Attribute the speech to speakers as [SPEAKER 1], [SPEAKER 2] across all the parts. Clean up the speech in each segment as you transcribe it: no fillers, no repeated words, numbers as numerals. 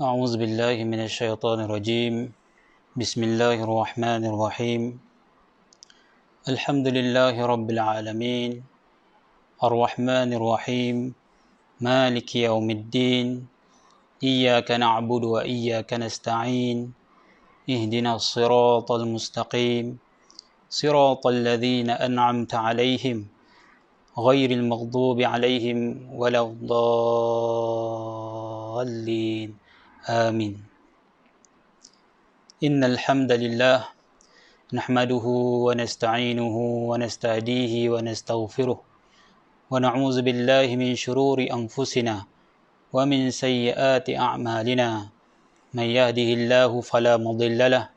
[SPEAKER 1] أعوذ بالله من الشيطان الرجيم. بسم الله الرحمن الرحيم. الحمد لله رب العالمين، الرحمن الرحيم، مالك يوم الدين، إياك نعبد وإياك نستعين، اهدنا الصراط المستقيم، صراط الذين أنعمت عليهم غير المغضوب عليهم ولا الضالين، آمين. إن الحمد لله نحمده ونستعينه ونستهديه ونستغفره ونعوذ بالله من شرور أنفسنا ومن سيئات أعمالنا، من يهده الله فلا مضل له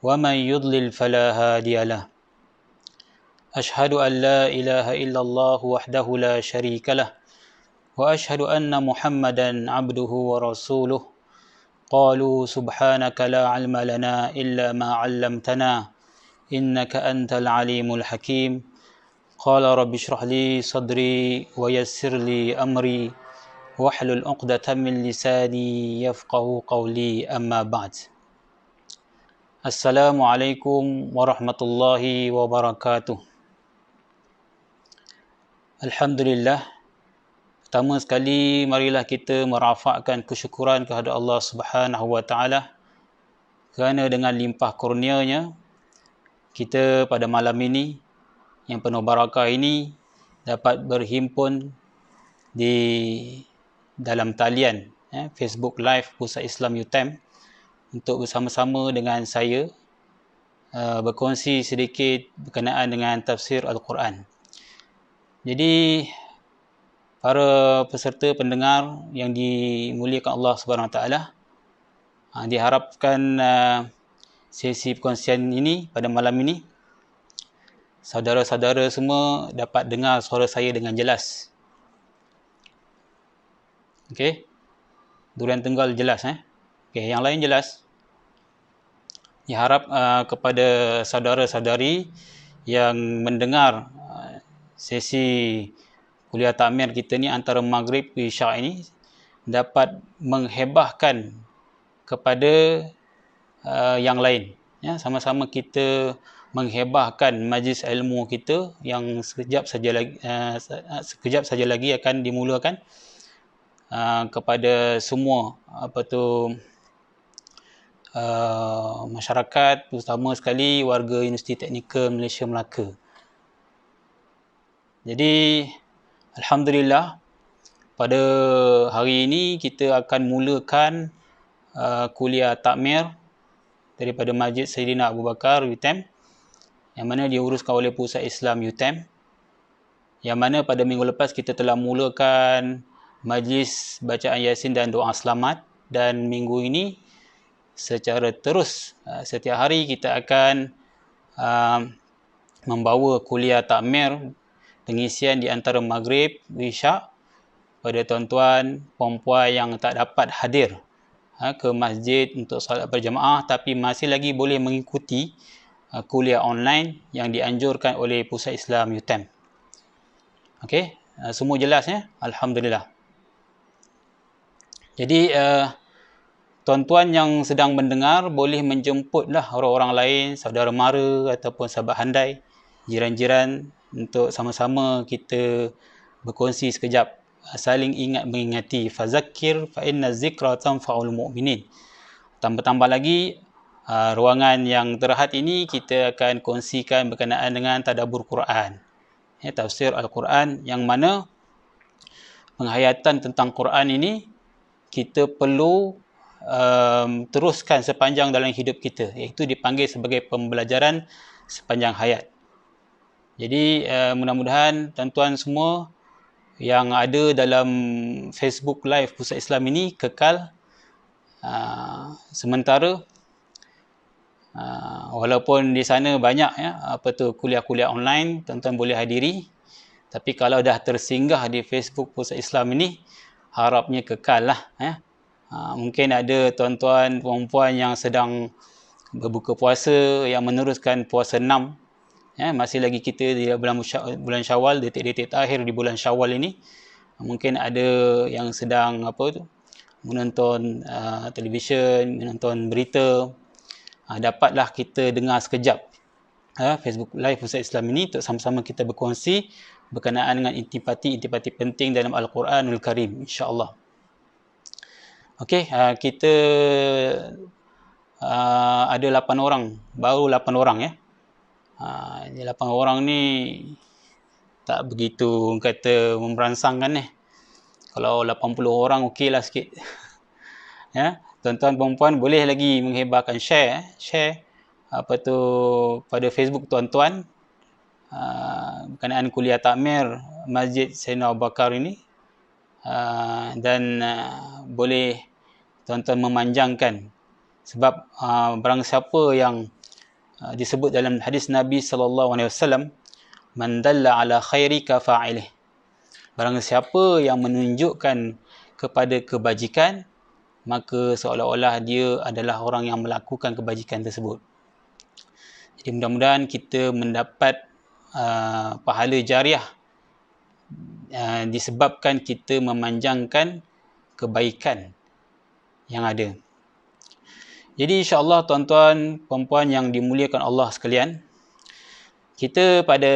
[SPEAKER 1] ومن يضلل فلا هادي له. أشهد أن لا إله إلا الله وحده لا شريك له، وأشهد أن محمدا عبده ورسوله. قالوا سبحانك لا علم لنا إلا ما علمتنا إنك أنت العليم الحكيم. قال رب اشرح لي صدري ويسر لي أمري واحلل عقدة من لساني يفقه قولي. أما بعد. Assalamualaikum warahmatullahi wabarakatuh. Alhamdulillah. Pertama sekali, marilah kita merafakkan kesyukuran kepada Allah Subhanahu wa taala kerana dengan limpah kurnia-Nya kita pada malam ini yang penuh barakah ini dapat berhimpun di dalam talian Facebook Live Pusat Islam UTM untuk bersama-sama dengan saya berkongsi sedikit berkenaan dengan tafsir Al-Quran. Jadi para peserta pendengar yang dimuliakan Allah Subhanahu Wa Taala, diharapkan sesi perkongsian ini pada malam ini saudara-saudara semua dapat dengar suara saya dengan jelas. Okey. Durian tunggal jelas Okey, yang lain jelas. Diharap kepada saudara-saudari yang mendengar sesi kuliah takmir kita ni antara maghrib ke isyak ini dapat menghebahkan kepada yang lain. Sama-sama kita menghebahkan majlis ilmu kita yang sekejap saja lagi akan dimulakan kepada semua masyarakat, terutama sekali warga Universiti Teknikal Malaysia Melaka. Jadi alhamdulillah, pada hari ini kita akan mulakan kuliah takmir daripada Masjid Saidina Abu Bakar UTM, yang mana diuruskan oleh Pusat Islam UTM, yang mana pada minggu lepas kita telah mulakan majlis bacaan Yasin dan doa selamat, dan minggu ini secara terus setiap hari kita akan membawa kuliah takmir pengisian di antara maghrib isyak pada tuan-tuan puan-puan yang tak dapat hadir ke masjid untuk solat berjemaah tapi masih lagi boleh mengikuti kuliah online yang dianjurkan oleh Pusat Islam UTM. Okey, semua jelas Alhamdulillah. Jadi tuan-tuan yang sedang mendengar boleh menjemputlah orang-orang lain, saudara mara ataupun sahabat handai, jiran-jiran, untuk sama-sama kita berkongsi sekejap, saling ingat mengingati. Fazakir fa inna zikra tanfa'ul mu'minin. Tambah-tambah lagi, ruangan yang terhad ini kita akan kongsikan berkenaan dengan tadabbur Quran, tafsir Al-Quran, yang mana penghayatan tentang Quran ini kita perlu teruskan sepanjang dalam hidup kita, iaitu dipanggil sebagai pembelajaran sepanjang hayat. Jadi mudah-mudahan tuan-tuan semua yang ada dalam Facebook Live Pusat Islam ini kekal sementara, walaupun di sana banyak kuliah-kuliah online tuan-tuan boleh hadiri, tapi kalau dah tersinggah di Facebook Pusat Islam ini, harapnya kekal lah. Mungkin ada tuan-tuan puan-puan yang sedang berbuka puasa, yang meneruskan puasa 6. Masih lagi kita di bulan Syawal, detik-detik terakhir di bulan Syawal ini. Mungkin ada yang sedang menonton televisyen, menonton berita. Dapatlah kita dengar sekejap Facebook Live Pusat Islam ini untuk sama-sama kita berkongsi berkenaan dengan intipati-intipati penting dalam Al-Quranul Karim, insya-Allah. Okey, kita ada 8 orang, baru 8 orang ya. 8 orang ni tak begitu kata memberansangkan . Kalau 80 orang okeylah sikit. Tuan-tuan puan-puan boleh lagi menghebarkan share pada Facebook tuan-tuan berkenaan kuliah takmir Masjid Sayyidina Abu Bakar ini, dan boleh tuan-tuan memanjangkan, sebab barang siapa yang disebut dalam hadis Nabi SAW, man dalla ala khairi ka fa'ilih, barang siapa yang menunjukkan kepada kebajikan, maka seolah-olah dia adalah orang yang melakukan kebajikan tersebut. Jadi mudah-mudahan kita mendapat pahala jariah disebabkan kita memanjangkan kebaikan yang ada. Jadi insya-Allah tuan-tuan puan-puan yang dimuliakan Allah sekalian, kita pada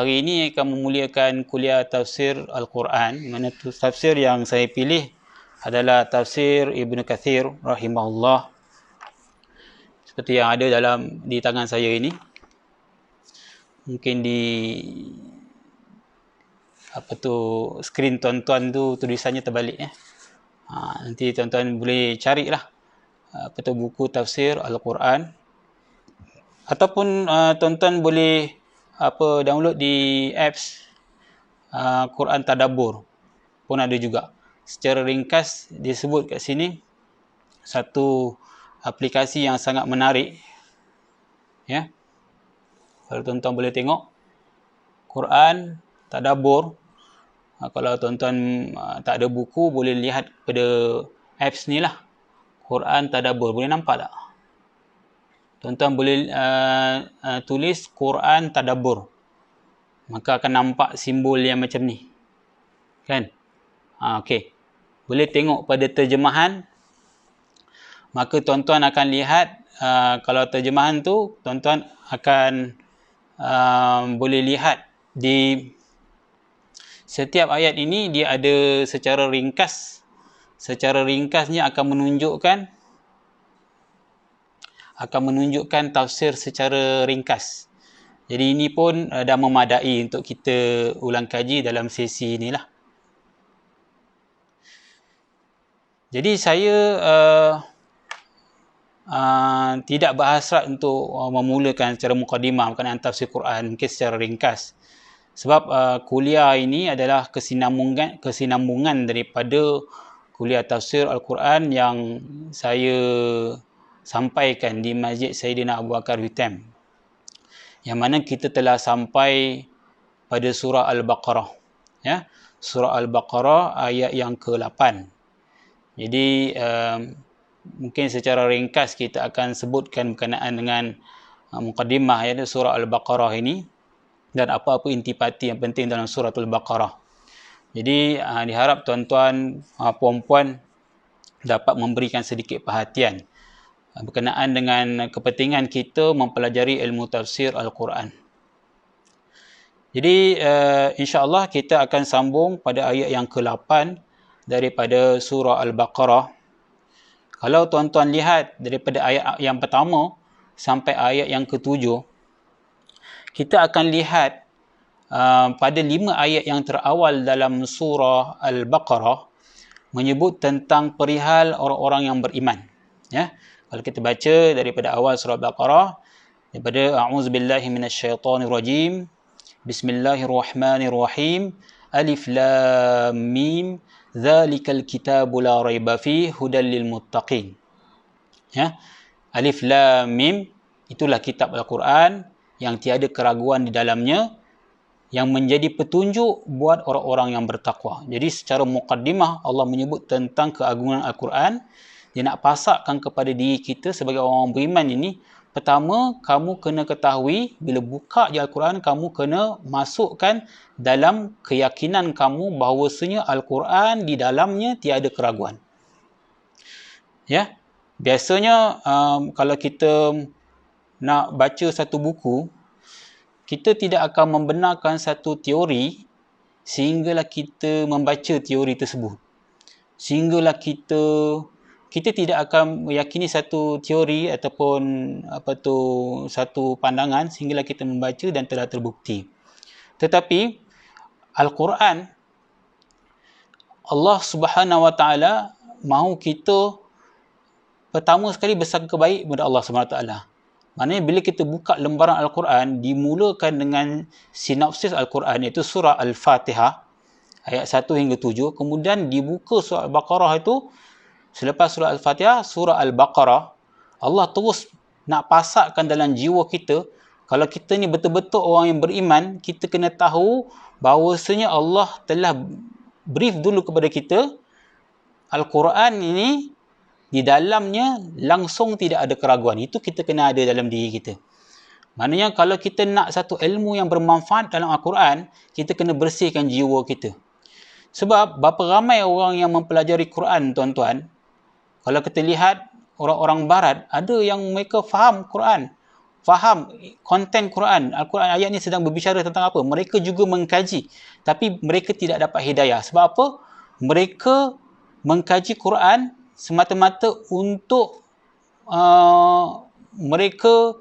[SPEAKER 1] hari ini akan memuliakan kuliah tafsir Al-Quran. Mana tafsir yang saya pilih adalah tafsir Ibnu Kathir rahimahullah, seperti yang ada di tangan saya ini. Mungkin di skrin tuan-tuan tu tulisannya terbalik nanti tuan-tuan boleh carilah buku tafsir Al-Quran, ataupun tuan-tuan boleh download di apps Quran Tadabbur pun ada juga. Secara ringkas disebut kat sini satu aplikasi yang sangat menarik ya. Kalau tuan-tuan boleh tengok Quran Tadabbur. Kalau tuan-tuan tak ada buku, boleh lihat pada apps ni lah, Quran Tadabbur. Boleh nampak tak? Tuan-tuan boleh tulis Quran Tadabbur, maka akan nampak simbol yang macam ni kan. Okey, boleh tengok pada terjemahan, maka tuan-tuan akan lihat kalau terjemahan tu tuan-tuan akan boleh lihat di setiap ayat ini dia ada secara ringkas. Secara ringkasnya akan menunjukkan tafsir secara ringkas. Jadi ini pun dah memadai untuk kita ulang kaji dalam sesi inilah. Jadi saya tidak berhasrat untuk memulakan secara mukadimah berkenaan tafsir Quran, mungkin secara ringkas. Sebab kuliah ini adalah kesinambungan daripada kuliah tafsir Al-Quran yang saya sampaikan di Masjid Sayyidina Abu Bakar UTM, yang mana kita telah sampai pada surah Al-Baqarah ya, surah Al-Baqarah ayat yang ke-8. Jadi mungkin secara ringkas kita akan sebutkan berkenaan dengan mukadimah iaitu surah Al-Baqarah ini dan apa-apa intipati yang penting dalam surah Al-Baqarah. Jadi diharap tuan-tuan puan-puan dapat memberikan sedikit perhatian berkenaan dengan kepentingan kita mempelajari ilmu tafsir Al-Quran. Jadi insya-Allah kita akan sambung pada ayat yang ke-8 daripada surah Al-Baqarah. Kalau tuan-tuan lihat daripada ayat yang pertama sampai ayat yang ke-7, kita akan lihat pada 5 ayat yang terawal dalam surah Al-Baqarah menyebut tentang perihal orang-orang yang beriman ya. Kalau kita baca daripada awal surah Al-Baqarah, daripada a'udzubillahi minasyaitonirrajim, bismillahirrahmanirrahim, Alif Lam Mim Dzalikal kitabu la raiba fihi hudal lil muttaqin. Ya. Alif Lam Mim, itulah kitab Al-Quran yang tiada keraguan di dalamnya, yang menjadi petunjuk buat orang-orang yang bertakwa. Jadi secara muqaddimah Allah menyebut tentang keagungan Al-Quran. Dia nak pasakkan kepada diri kita sebagai orang beriman ini, pertama, kamu kena ketahui, bila buka je Al-Quran, kamu kena masukkan dalam keyakinan kamu bahawasanya Al-Quran di dalamnya tiada keraguan. Ya, biasanya kalau kita nak baca satu buku, kita tidak akan membenarkan satu teori sehinggalah kita membaca teori tersebut. Sehinggalah kita tidak akan meyakini satu teori ataupun satu pandangan sehinggalah kita membaca dan telah terbukti. Tetapi Al-Quran, Allah Subhanahu Wa Taala mahu kita pertama sekali bersangka baik kepada Allah Subhanahu Wa Taala. Maknanya bila kita buka lembaran Al-Quran, dimulakan dengan sinopsis Al-Quran, iaitu surah Al-Fatihah ayat 1 hingga 7, kemudian dibuka surah Al-Baqarah itu. Selepas surah Al-Fatihah, surah Al-Baqarah, Allah terus nak pasakkan dalam jiwa kita, kalau kita ni betul-betul orang yang beriman, kita kena tahu bahawasanya Allah telah brief dulu kepada kita, Al-Quran ini di dalamnya langsung tidak ada keraguan. Itu kita kena ada dalam diri kita. Maknanya kalau kita nak satu ilmu yang bermanfaat dalam Al-Quran, kita kena bersihkan jiwa kita. Sebab berapa ramai orang yang mempelajari Quran, tuan-tuan, kalau kita lihat orang-orang barat, ada yang mereka faham Quran, faham konten Quran, Al-Quran ayat ni sedang berbicara tentang apa. Mereka juga mengkaji, tapi mereka tidak dapat hidayah. Sebab apa? Mereka mengkaji Quran semata-mata untuk mereka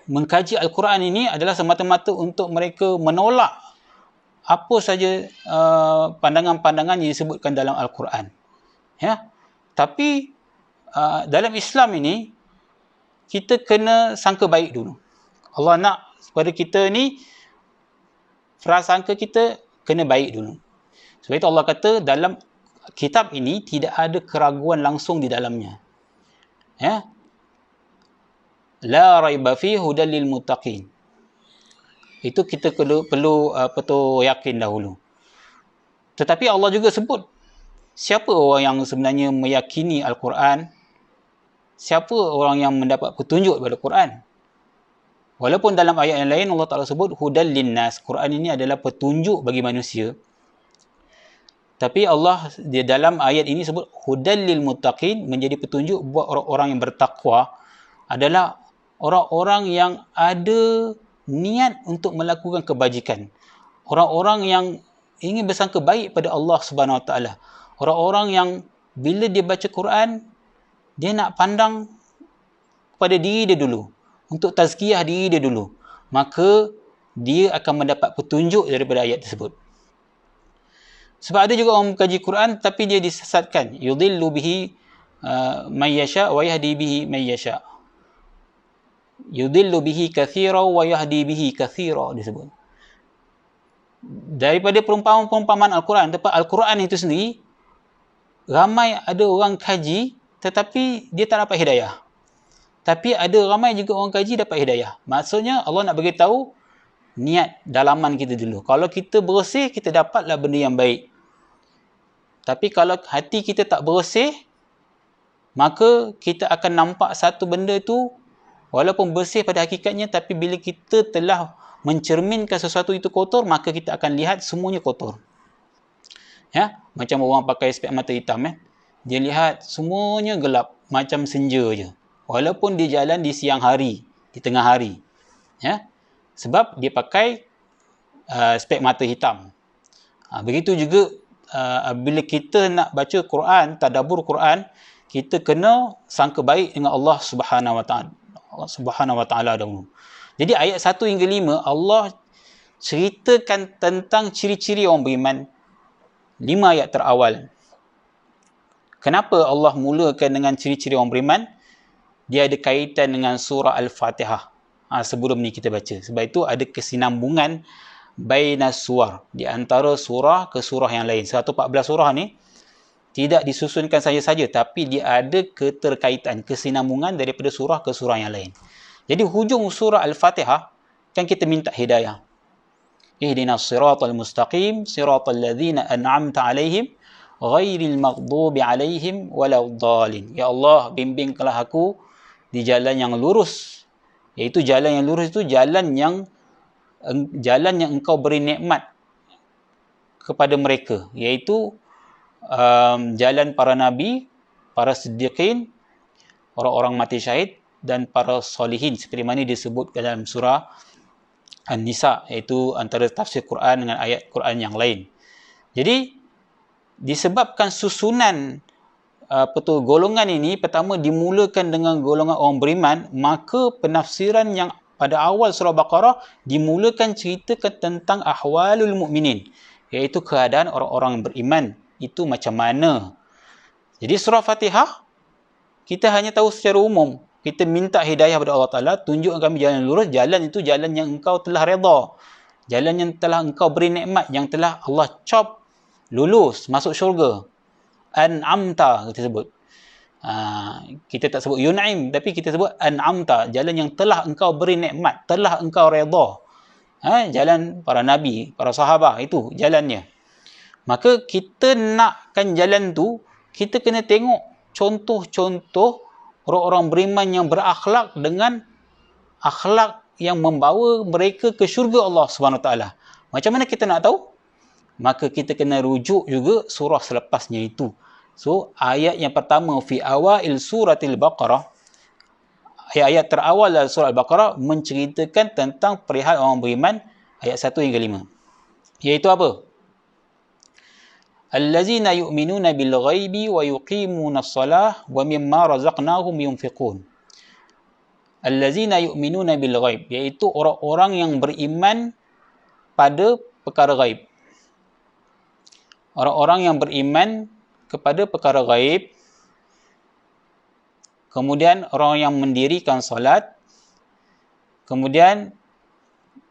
[SPEAKER 1] mengkaji Al-Quran ini adalah semata-mata untuk mereka menolak apa saja pandangan-pandangan yang disebutkan dalam Al-Quran. Ya, tapi dalam Islam ini kita kena sangka baik dulu. Allah nak kepada kita ni prasangka kita kena baik dulu. Sebab itu Allah kata dalam kitab ini tidak ada keraguan langsung di dalamnya. Ya. La raiba fihi hudal lil muttaqin. Itu kita perlu yakin dahulu. Tetapi Allah juga sebut siapa orang yang sebenarnya meyakini Al-Quran, siapa orang yang mendapat petunjuk daripada Quran. Walaupun dalam ayat yang lain Allah Ta'ala sebut hudal linnas, Quran ini adalah petunjuk bagi manusia. Tapi Allah di dalam ayat ini sebut hudal lil muttaqin, menjadi petunjuk buat orang-orang yang bertakwa, adalah orang-orang yang ada niat untuk melakukan kebajikan. Orang-orang yang ingin bersangka baik pada Allah Subhanahu Wa Taala. Orang-orang yang bila dia baca Quran, dia nak pandang kepada diri dia dulu, untuk tazkiyah diri dia dulu, maka dia akan mendapat petunjuk daripada ayat tersebut. Sebab ada juga orang mengkaji Quran tapi dia disesatkan. Yudillu bihi man yasha wa yahdi bihi man yasha. Yudillu bihi kathira wa yahdi bihi kathira, disebut. Daripada perumpamaan Al-Quran, tempat Al-Quran itu sendiri, ramai ada orang kaji tetapi dia tak dapat hidayah. Tapi ada ramai juga orang kaji dapat hidayah. Maksudnya Allah nak beritahu niat dalaman kita dulu. Kalau kita bersih, kita dapatlah benda yang baik. Tapi kalau hati kita tak bersih, maka kita akan nampak satu benda tu walaupun bersih pada hakikatnya, tapi bila kita telah mencerminkan sesuatu itu kotor, maka kita akan lihat semuanya kotor. Ya, macam orang pakai spek mata hitam, dia lihat semuanya gelap macam senja je. Walaupun dia jalan di siang hari, di tengah hari. Ya. Sebab dia pakai spek mata hitam. Begitu juga bila kita nak baca Quran, tadabbur Quran, kita kena sangka baik dengan Allah Subhanahu Wa Taala. Allah Subhanahu Wa Taala dahulu. Jadi ayat 1 hingga 5 Allah ceritakan tentang ciri-ciri orang beriman. 5 ayat terawal. Kenapa Allah mulakan dengan ciri-ciri orang beriman? Dia ada kaitan dengan surah Al-Fatihah. Sebelum ni kita baca. Sebab itu ada kesinambungan bainas suwar, di antara surah ke surah yang lain. 114 surah ni tidak disusunkan saja-saja, tapi dia ada keterkaitan, kesinambungan daripada surah ke surah yang lain. Jadi hujung surah Al-Fatihah kan kita minta hidayah. Ihdinas siratal mustaqim, siratal ladzina an'amta alaihim, ghairil maghdubi alaihim waladdallin. Ya Allah, bimbinglah aku di jalan yang lurus. Iaitu jalan yang lurus itu jalan yang engkau beri nikmat kepada mereka, iaitu jalan para nabi, para siddiqin, orang-orang mati syahid dan para solihin, seperti mana disebut dalam surah An-Nisa, iaitu antara tafsir Quran dengan ayat Quran yang lain. Jadi disebabkan susunan golongan ini, pertama dimulakan dengan golongan orang beriman, maka penafsiran yang pada awal surah Baqarah dimulakan ceritakan tentang ahwalul mukminin, iaitu keadaan orang-orang beriman itu macam mana. Jadi surah Fatihah kita hanya tahu secara umum, kita minta hidayah kepada Allah Ta'ala, tunjukkan kami jalan yang lurus. Jalan itu jalan yang engkau telah redha, jalan yang telah engkau beri nikmat, yang telah Allah cop lulus masuk syurga. An'amta kita sebut. Kita tak sebut yun'im, tapi kita sebut an'amta, jalan yang telah engkau beri nikmat, telah engkau redha. Jalan para nabi, para sahabat, itu jalannya. Maka kita nakkan jalan tu, kita kena tengok contoh-contoh orang-orang beriman yang berakhlak dengan akhlak yang membawa mereka ke syurga Allah SWT. Macam mana kita nak tahu? Maka kita kena rujuk juga surah selepasnya itu. So, ayat yang pertama, fi awail suratil Baqarah, ayat-ayat terawal dalam surah Al-Baqarah menceritakan tentang perihal orang beriman, ayat 1 hingga 5. Iaitu apa? Allazina yu'minuna bil ghaibi wa yuqimuna as-salah wa mimma razaqnahum yunfiqun. Allazina yu'minuna bil ghaib, iaitu orang-orang yang beriman pada perkara ghaib. Orang-orang yang beriman kepada perkara ghaib, kemudian orang yang mendirikan solat, kemudian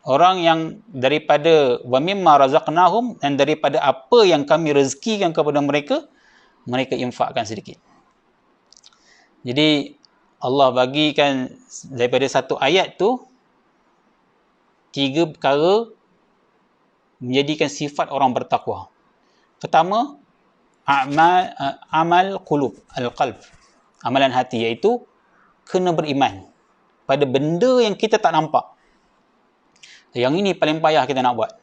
[SPEAKER 1] orang yang daripada wa mimma razaqnahum, dan daripada apa yang kami rezekikan kepada mereka, mereka infakkan sedikit. Jadi Allah bagikan daripada satu ayat tu 3 perkara menjadikan sifat orang bertakwa. Pertama, amal qulub, al-qalb, amalan hati, iaitu kena beriman pada benda yang kita tak nampak. Yang ini paling payah kita nak buat.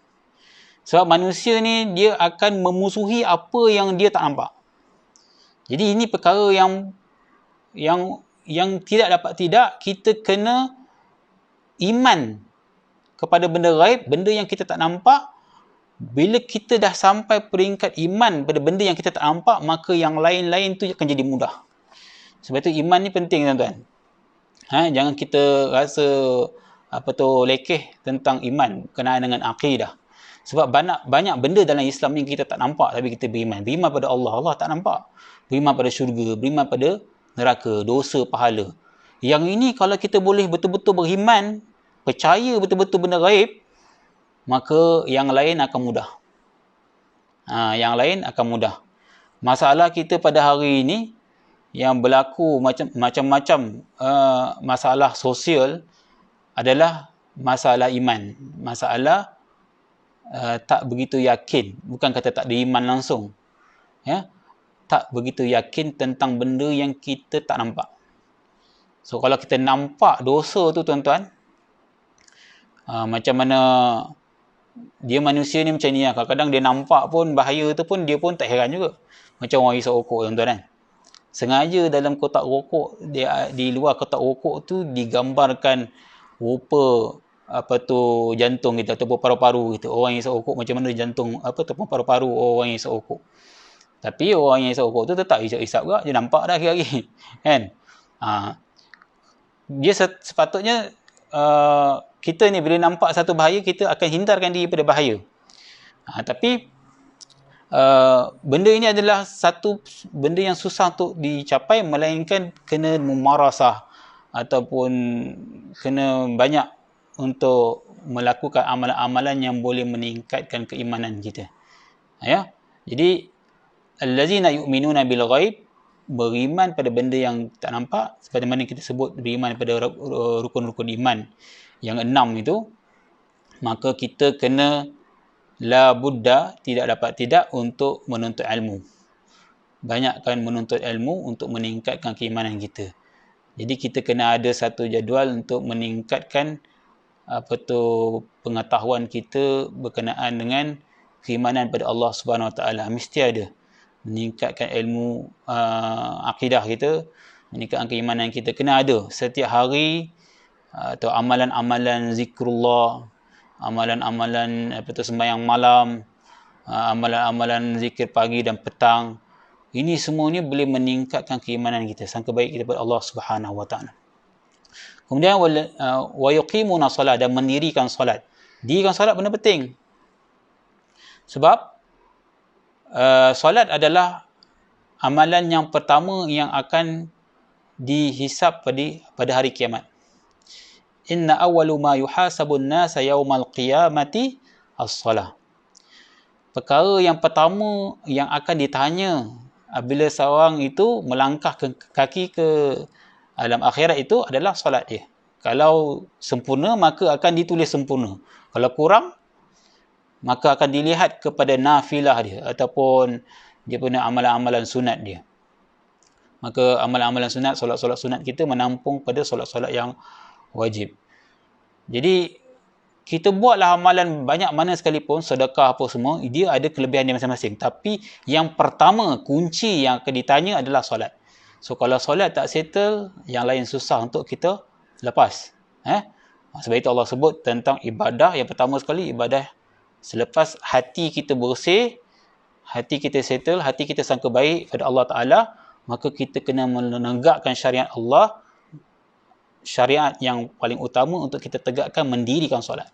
[SPEAKER 1] Sebab manusia ni dia akan memusuhi apa yang dia tak nampak. Jadi ini perkara yang tidak dapat tidak, kita kena iman kepada benda ghaib, benda yang kita tak nampak. Bila kita dah sampai peringkat iman pada benda yang kita tak nampak, maka yang lain-lain tu akan jadi mudah. Sebab tu iman ni penting, tuan-tuan. Jangan kita rasa lekeh tentang iman berkenaan dengan akidah. Sebab banyak benda dalam Islam ni kita tak nampak, tapi kita beriman. Beriman pada Allah, Allah tak nampak. Beriman pada syurga, beriman pada neraka, dosa, pahala. Yang ini kalau kita boleh betul-betul beriman, percaya betul-betul benda ghaib, maka yang lain akan mudah. Yang lain akan mudah. Masalah kita pada hari ini yang berlaku macam-macam masalah sosial adalah masalah iman. Masalah tak begitu yakin. Bukan kata tak ada iman langsung. Tak begitu yakin tentang benda yang kita tak nampak. So, kalau kita nampak dosa tu, tuan-tuan, macam mana dia manusia ni macam ni lah. Kadang-kadang dia nampak pun bahaya tu pun, dia pun tak heran juga. Macam orang hisap rokok, tuan-tuan kan. Sengaja dalam kotak rokok, di luar kotak rokok tu digambarkan rupa jantung kita ataupun paru-paru kita. Orang yang hisap rokok macam mana jantung ataupun paru-paru orang yang hisap rokok. Tapi orang yang hisap rokok tu tetap hisap-hisap juga, dia nampak dah akhir-akhir. Kan? Dia sepatutnya kita ni bila nampak satu bahaya, kita akan hindarkan diri pada bahaya. Tapi benda ini adalah satu benda yang susah untuk dicapai, melainkan kena memarasah ataupun kena banyak untuk melakukan amalan-amalan yang boleh meningkatkan keimanan kita. Ya. Jadi allazina yu'minuna bil ghaib, beriman pada benda yang tak nampak, seperti mana kita sebut beriman pada rukun-rukun iman yang 6 itu, maka kita kena la budda, tidak dapat tidak, untuk menuntut ilmu. Banyakkan menuntut ilmu untuk meningkatkan keimanan kita. Jadi kita kena ada satu jadual untuk meningkatkan pengetahuan kita berkenaan dengan keimanan pada Allah Subhanahu Wa Taala. Mesti ada. Meningkatkan ilmu akidah kita, meningkatkan keimanan kita, kena ada setiap hari. Atau amalan-amalan zikrullah, amalan-amalan sembahyang malam, amalan-amalan zikir pagi dan petang. Ini semuanya boleh meningkatkan keimanan kita, sangka baik kita kepada Allah Subhanahu Wa Taala. Kemudian wa yuqimuna solat, dan mendirikan solat. Dirikan solat benda penting. Sebab solat adalah amalan yang pertama yang akan dihisab pada hari kiamat. Inna awwalu ma yuhasabun nasa yaumal qiyamati as-salah. Perkara yang pertama yang akan ditanya apabila seorang itu melangkah kaki ke alam akhirat itu adalah solat dia. Kalau sempurna, maka akan ditulis sempurna. Kalau kurang, maka akan dilihat kepada nafilah dia ataupun dia punya amalan-amalan sunat dia. Maka amalan-amalan sunat, solat-solat sunat kita menampung pada solat-solat yang wajib. Jadi kita buatlah amalan banyak mana sekalipun, sedekah apa semua, dia ada kelebihan dia masing-masing. Tapi yang pertama, kunci yang akan ditanya adalah solat. So kalau solat tak settle, yang lain susah untuk kita lepas. Sebab itu Allah sebut tentang ibadah, yang pertama sekali ibadah. Selepas hati kita bersih, hati kita settle, hati kita sangka baik pada Allah Ta'ala, maka kita kena menegakkan syariat Allah, syariat yang paling utama untuk kita tegakkan, mendirikan solat.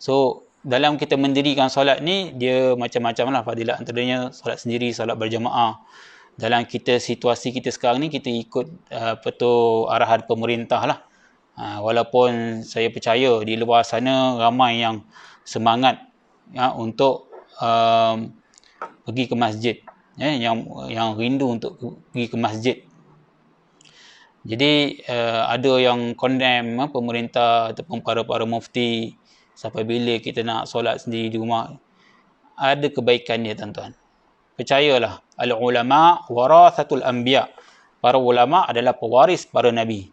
[SPEAKER 1] So, dalam kita mendirikan solat ni, dia macam-macam lah fadilat, antaranya solat sendiri, solat berjamaah. Dalam situasi kita sekarang ni, kita ikut arahan pemerintah lah. Walaupun saya percaya di luar sana ramai yang semangat untuk pergi ke masjid, yang rindu untuk pergi ke masjid. Jadi ada yang condemn pemerintah ataupun para mufti, sampai bila kita nak solat sendiri di rumah. Ada kebaikan dia, tuan-tuan. Percayalah, al-ulama warathatul anbiya. Para ulama adalah pewaris para nabi.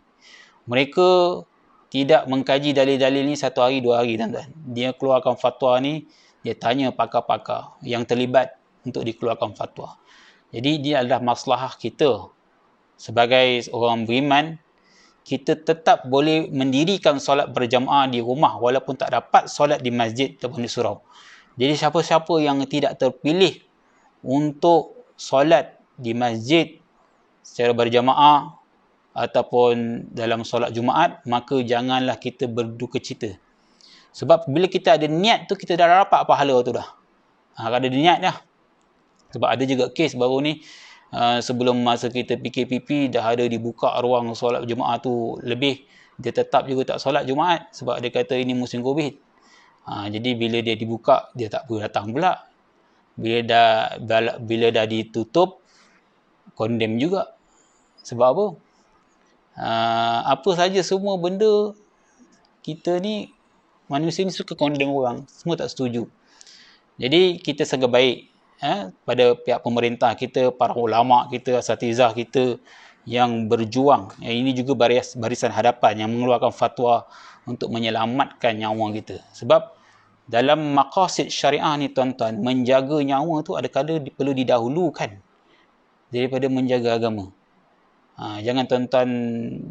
[SPEAKER 1] Mereka tidak mengkaji dalil-dalil ni satu hari, dua hari, tuan-tuan. Dia keluarkan fatwa ni, dia tanya pakar-pakar yang terlibat untuk dikeluarkan fatwa. Jadi dia adalah maslahah kita sebagai orang beriman, kita tetap boleh mendirikan solat berjamaah di rumah walaupun tak dapat solat di masjid ataupun di surau. Jadi siapa-siapa yang tidak terpilih untuk solat di masjid secara berjamaah ataupun dalam solat Jumaat, maka janganlah kita berduka cita. Sebab bila kita ada niat tu, kita dah dapat pahala tu dah. Kalau ada niat dah. Sebab ada juga kes baru ni, sebelum masa kita PKPP, dah ada dibuka ruang solat Jumaat tu lebih. Dia tetap juga tak solat Jumaat sebab dia kata ini musim Covid. Jadi bila dia dibuka, dia tak perlu datang pula. Bila dah ditutup, condemn juga. Sebab apa? Apa saja semua benda, kita ni, manusia ni suka condemn orang. Semua tak setuju. Jadi kita sangat baik pada pihak pemerintah kita, para ulama kita, asatizah kita yang berjuang. Ini juga barisan hadapan yang mengeluarkan fatwa untuk menyelamatkan nyawa kita. Sebab dalam maqasid syariah ni, tuan-tuan, menjaga nyawa tu ada kala perlu didahulukan daripada menjaga agama. Jangan tuan-tuan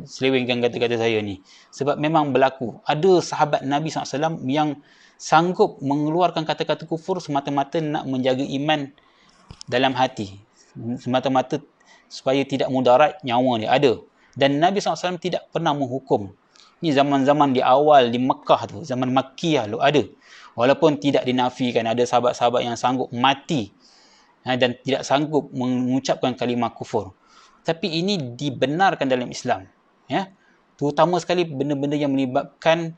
[SPEAKER 1] selewengkan kata-kata saya ni. Sebab memang berlaku. Ada sahabat Nabi SAW yang sanggup mengeluarkan kata-kata kufur semata-mata nak menjaga iman dalam hati. Semata-mata supaya tidak mudarat nyawa dia. Ada. Dan Nabi SAW tidak pernah menghukum. Ini zaman-zaman di awal di Mekah tu. Zaman Makkiyah tu ada. Walaupun tidak dinafikan. Ada sahabat-sahabat yang sanggup mati dan tidak sanggup mengucapkan kalimah kufur. Tapi ini dibenarkan dalam Islam. Terutama sekali benda-benda yang melibatkan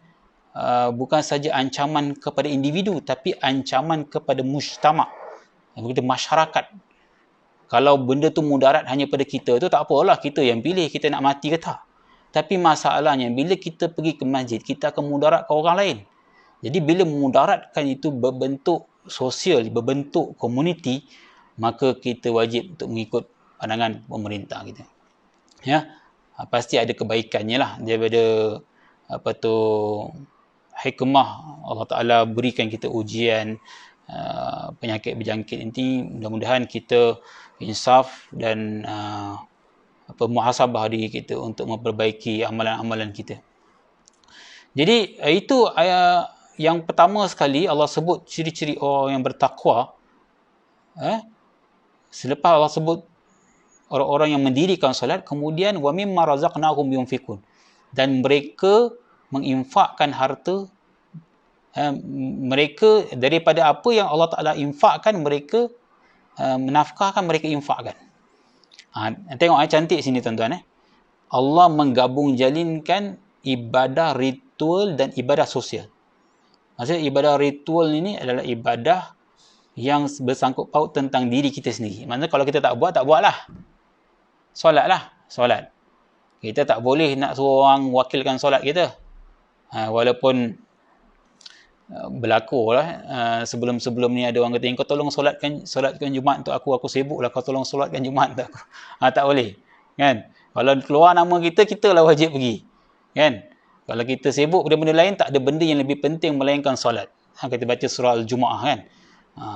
[SPEAKER 1] bukan saja ancaman kepada individu, tapi ancaman kepada mujtama', kepada masyarakat. Kalau benda tu mudarat hanya pada kita tu tak apalah, kita yang pilih kita nak mati ke tak. Tapi masalahnya bila kita pergi ke masjid, kita akan mudarat ke orang lain. Jadi bila mudaratkan itu berbentuk sosial, berbentuk komuniti, maka kita wajib untuk mengikut pandangan pemerintah kita. Ya, pasti ada kebaikannya lah daripada hikmah Allah Ta'ala berikan kita ujian penyakit berjangkit ini. Mudah-mudahan kita insaf dan muhasabah diri kita untuk memperbaiki amalan-amalan kita. Jadi itu yang pertama sekali Allah sebut ciri-ciri orang yang bertakwa. Selepas Allah sebut orang-orang yang mendirikan solat, kemudian wa mimma razaqnahum yunfikun, dan mereka menginfakkan harta mereka daripada apa yang Allah Ta'ala infakkan, mereka menafkahkan, mereka infakkan. Tengok cantik sini tuan-tuan. Allah menggabung jalinkan ibadah ritual dan ibadah sosial. Maksudnya ibadah ritual ini adalah ibadah yang bersangkut paut tentang diri kita sendiri. Maksudnya kalau kita tak buatlah. Solat. Kita tak boleh nak suruh orang wakilkan solat kita. Walaupun berlaku lah, sebelum ni ada orang kata, kau tolong solatkan Jumaat untuk aku sibuk lah, kau tolong solatkan Jumaat untuk aku. Tak boleh, kan? Kalau keluar nama kita lah wajib pergi, kan? Kalau kita sibuk benda-benda lain, tak ada benda yang lebih penting melainkan solat. Kita baca surah Al-Jumu'ah, kan?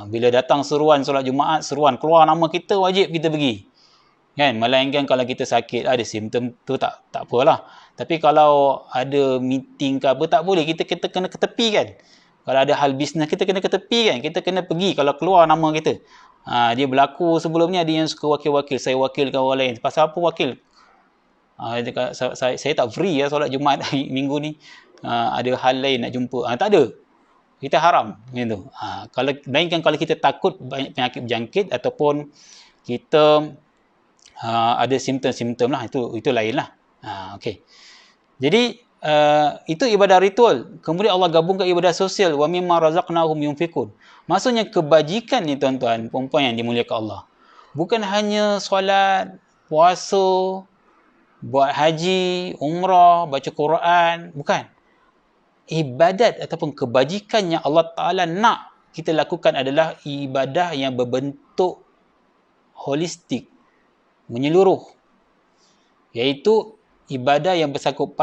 [SPEAKER 1] Bila datang seruan solat Jumaat, seruan keluar nama kita, wajib kita pergi, kan? Melainkan kalau kita sakit, ada simptom tu, tak apalah. Tapi kalau ada meeting ke apa, tak boleh, kita kena ke tepi, kan? Kalau ada hal bisnes, kita kena ke tepi, kan? Kita kena pergi kalau keluar nama kita. Dia berlaku sebelum ni, ada yang suka wakil-wakil. Saya wakilkan orang lain. Pasal apa wakil? Saya tak free ya solat Jumaat minggu ni. Ada hal lain nak jumpa. Tak ada. Kita haram. Gitu. Kalau kita takut banyak penyakit berjangkit ataupun kita ada simptom-simptom lah. Itu lain lah. Okay. Jadi, itu ibadah ritual. Kemudian Allah gabungkan ibadah sosial. Wa mimma razaqnahum yunfikun. Maksudnya kebajikan ni tuan-tuan, perempuan yang dimuliakan Allah. Bukan hanya solat, puasa, buat haji, umrah, baca Quran. Bukan. Ibadat ataupun kebajikan yang Allah Ta'ala nak kita lakukan adalah ibadah yang berbentuk holistik, menyeluruh. Iaitu ibadah yang bersangkut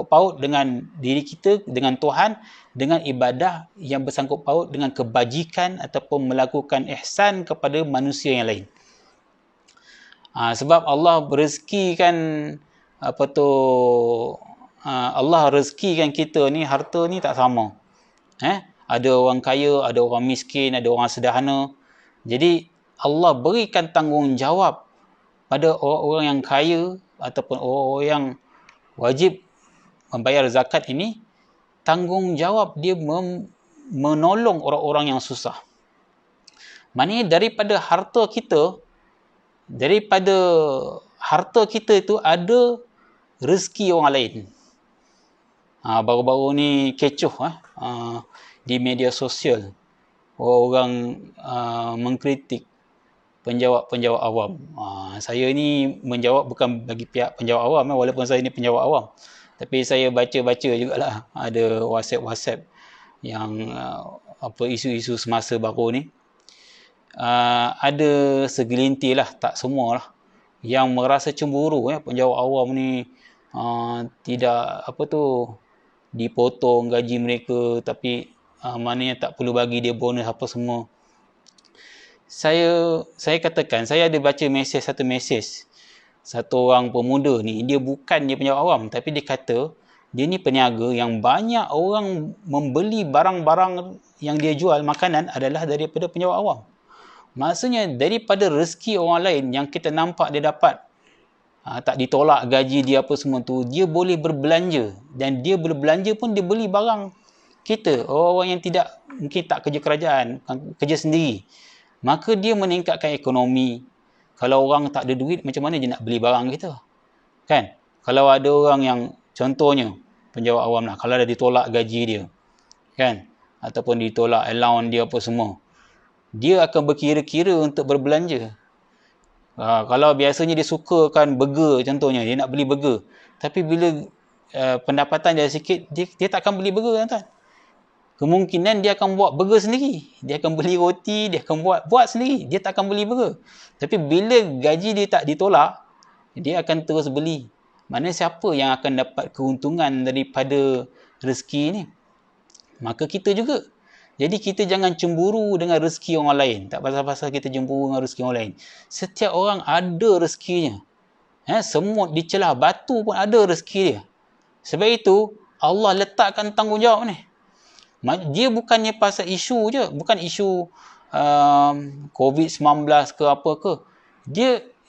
[SPEAKER 1] paut dengan diri kita, dengan Tuhan, dengan ibadah yang bersangkut paut dengan kebajikan ataupun melakukan ihsan kepada manusia yang lain. Sebab Allah berezekikan Allah rezekikan kita ni, harta ni tak sama. Ada orang kaya, ada orang miskin, ada orang sederhana. Jadi Allah berikan tanggungjawab pada orang-orang yang kaya ataupun orang-orang yang wajib membayar zakat ini, tanggungjawab dia menolong orang-orang yang susah. Maknanya daripada harta kita itu ada rezeki orang lain. Baru-baru ni kecoh di media sosial, orang mengkritik penjawab awam. Saya ni menjawab bukan bagi pihak penjawab awam, walaupun saya ni penjawab awam. Tapi saya baca-baca jugalah, ada WhatsApp yang isu-isu semasa baru ni. Ada segelintir lah, tak semualah, yang merasa cemburu penjawab awam ni tidak dipotong gaji mereka, tapi maknanya tak perlu bagi dia bonus apa semua. Saya katakan, saya ada baca satu mesej satu orang pemuda ni, dia penjawab awam, tapi dia kata dia ni peniaga yang banyak orang membeli barang-barang yang dia jual, makanan adalah daripada penjawab awam. Maksudnya daripada rezeki orang lain yang kita nampak dia dapat, tak ditolak gaji dia apa semua tu, dia boleh berbelanja, dan dia berbelanja pun dia beli barang kita, orang yang mungkin tak kerja kerajaan, kerja sendiri, maka dia meningkatkan ekonomi. Kalau orang tak ada duit, macam mana dia nak beli barang kita, kan? Kalau ada orang yang, contohnya, penjawat awam lah, kalau dah ditolak gaji dia, kan, ataupun ditolak allowance dia apa semua, dia akan berkira-kira untuk berbelanja. Kalau biasanya dia sukakan burger contohnya, dia nak beli burger. Tapi bila pendapatan dia sikit, dia tak akan beli burger, tuan-tuan. Kemungkinan dia akan buat burger sendiri. Dia akan beli roti, dia akan buat sendiri. Dia tak akan beli burger. Tapi bila gaji dia tak ditolak, dia akan terus beli. Mana siapa yang akan dapat keuntungan daripada rezeki ni? Maka kita juga. Jadi kita jangan cemburu dengan rezeki orang lain. Tak pasal-pasal kita cemburu dengan rezeki orang lain. Setiap orang ada rezekinya. Semut dicelah batu pun ada rezeki dia. Sebab itu Allah letakkan tanggungjawab ni. Dia bukannya pasal isu je. Bukan isu COVID-19 ke apa ke.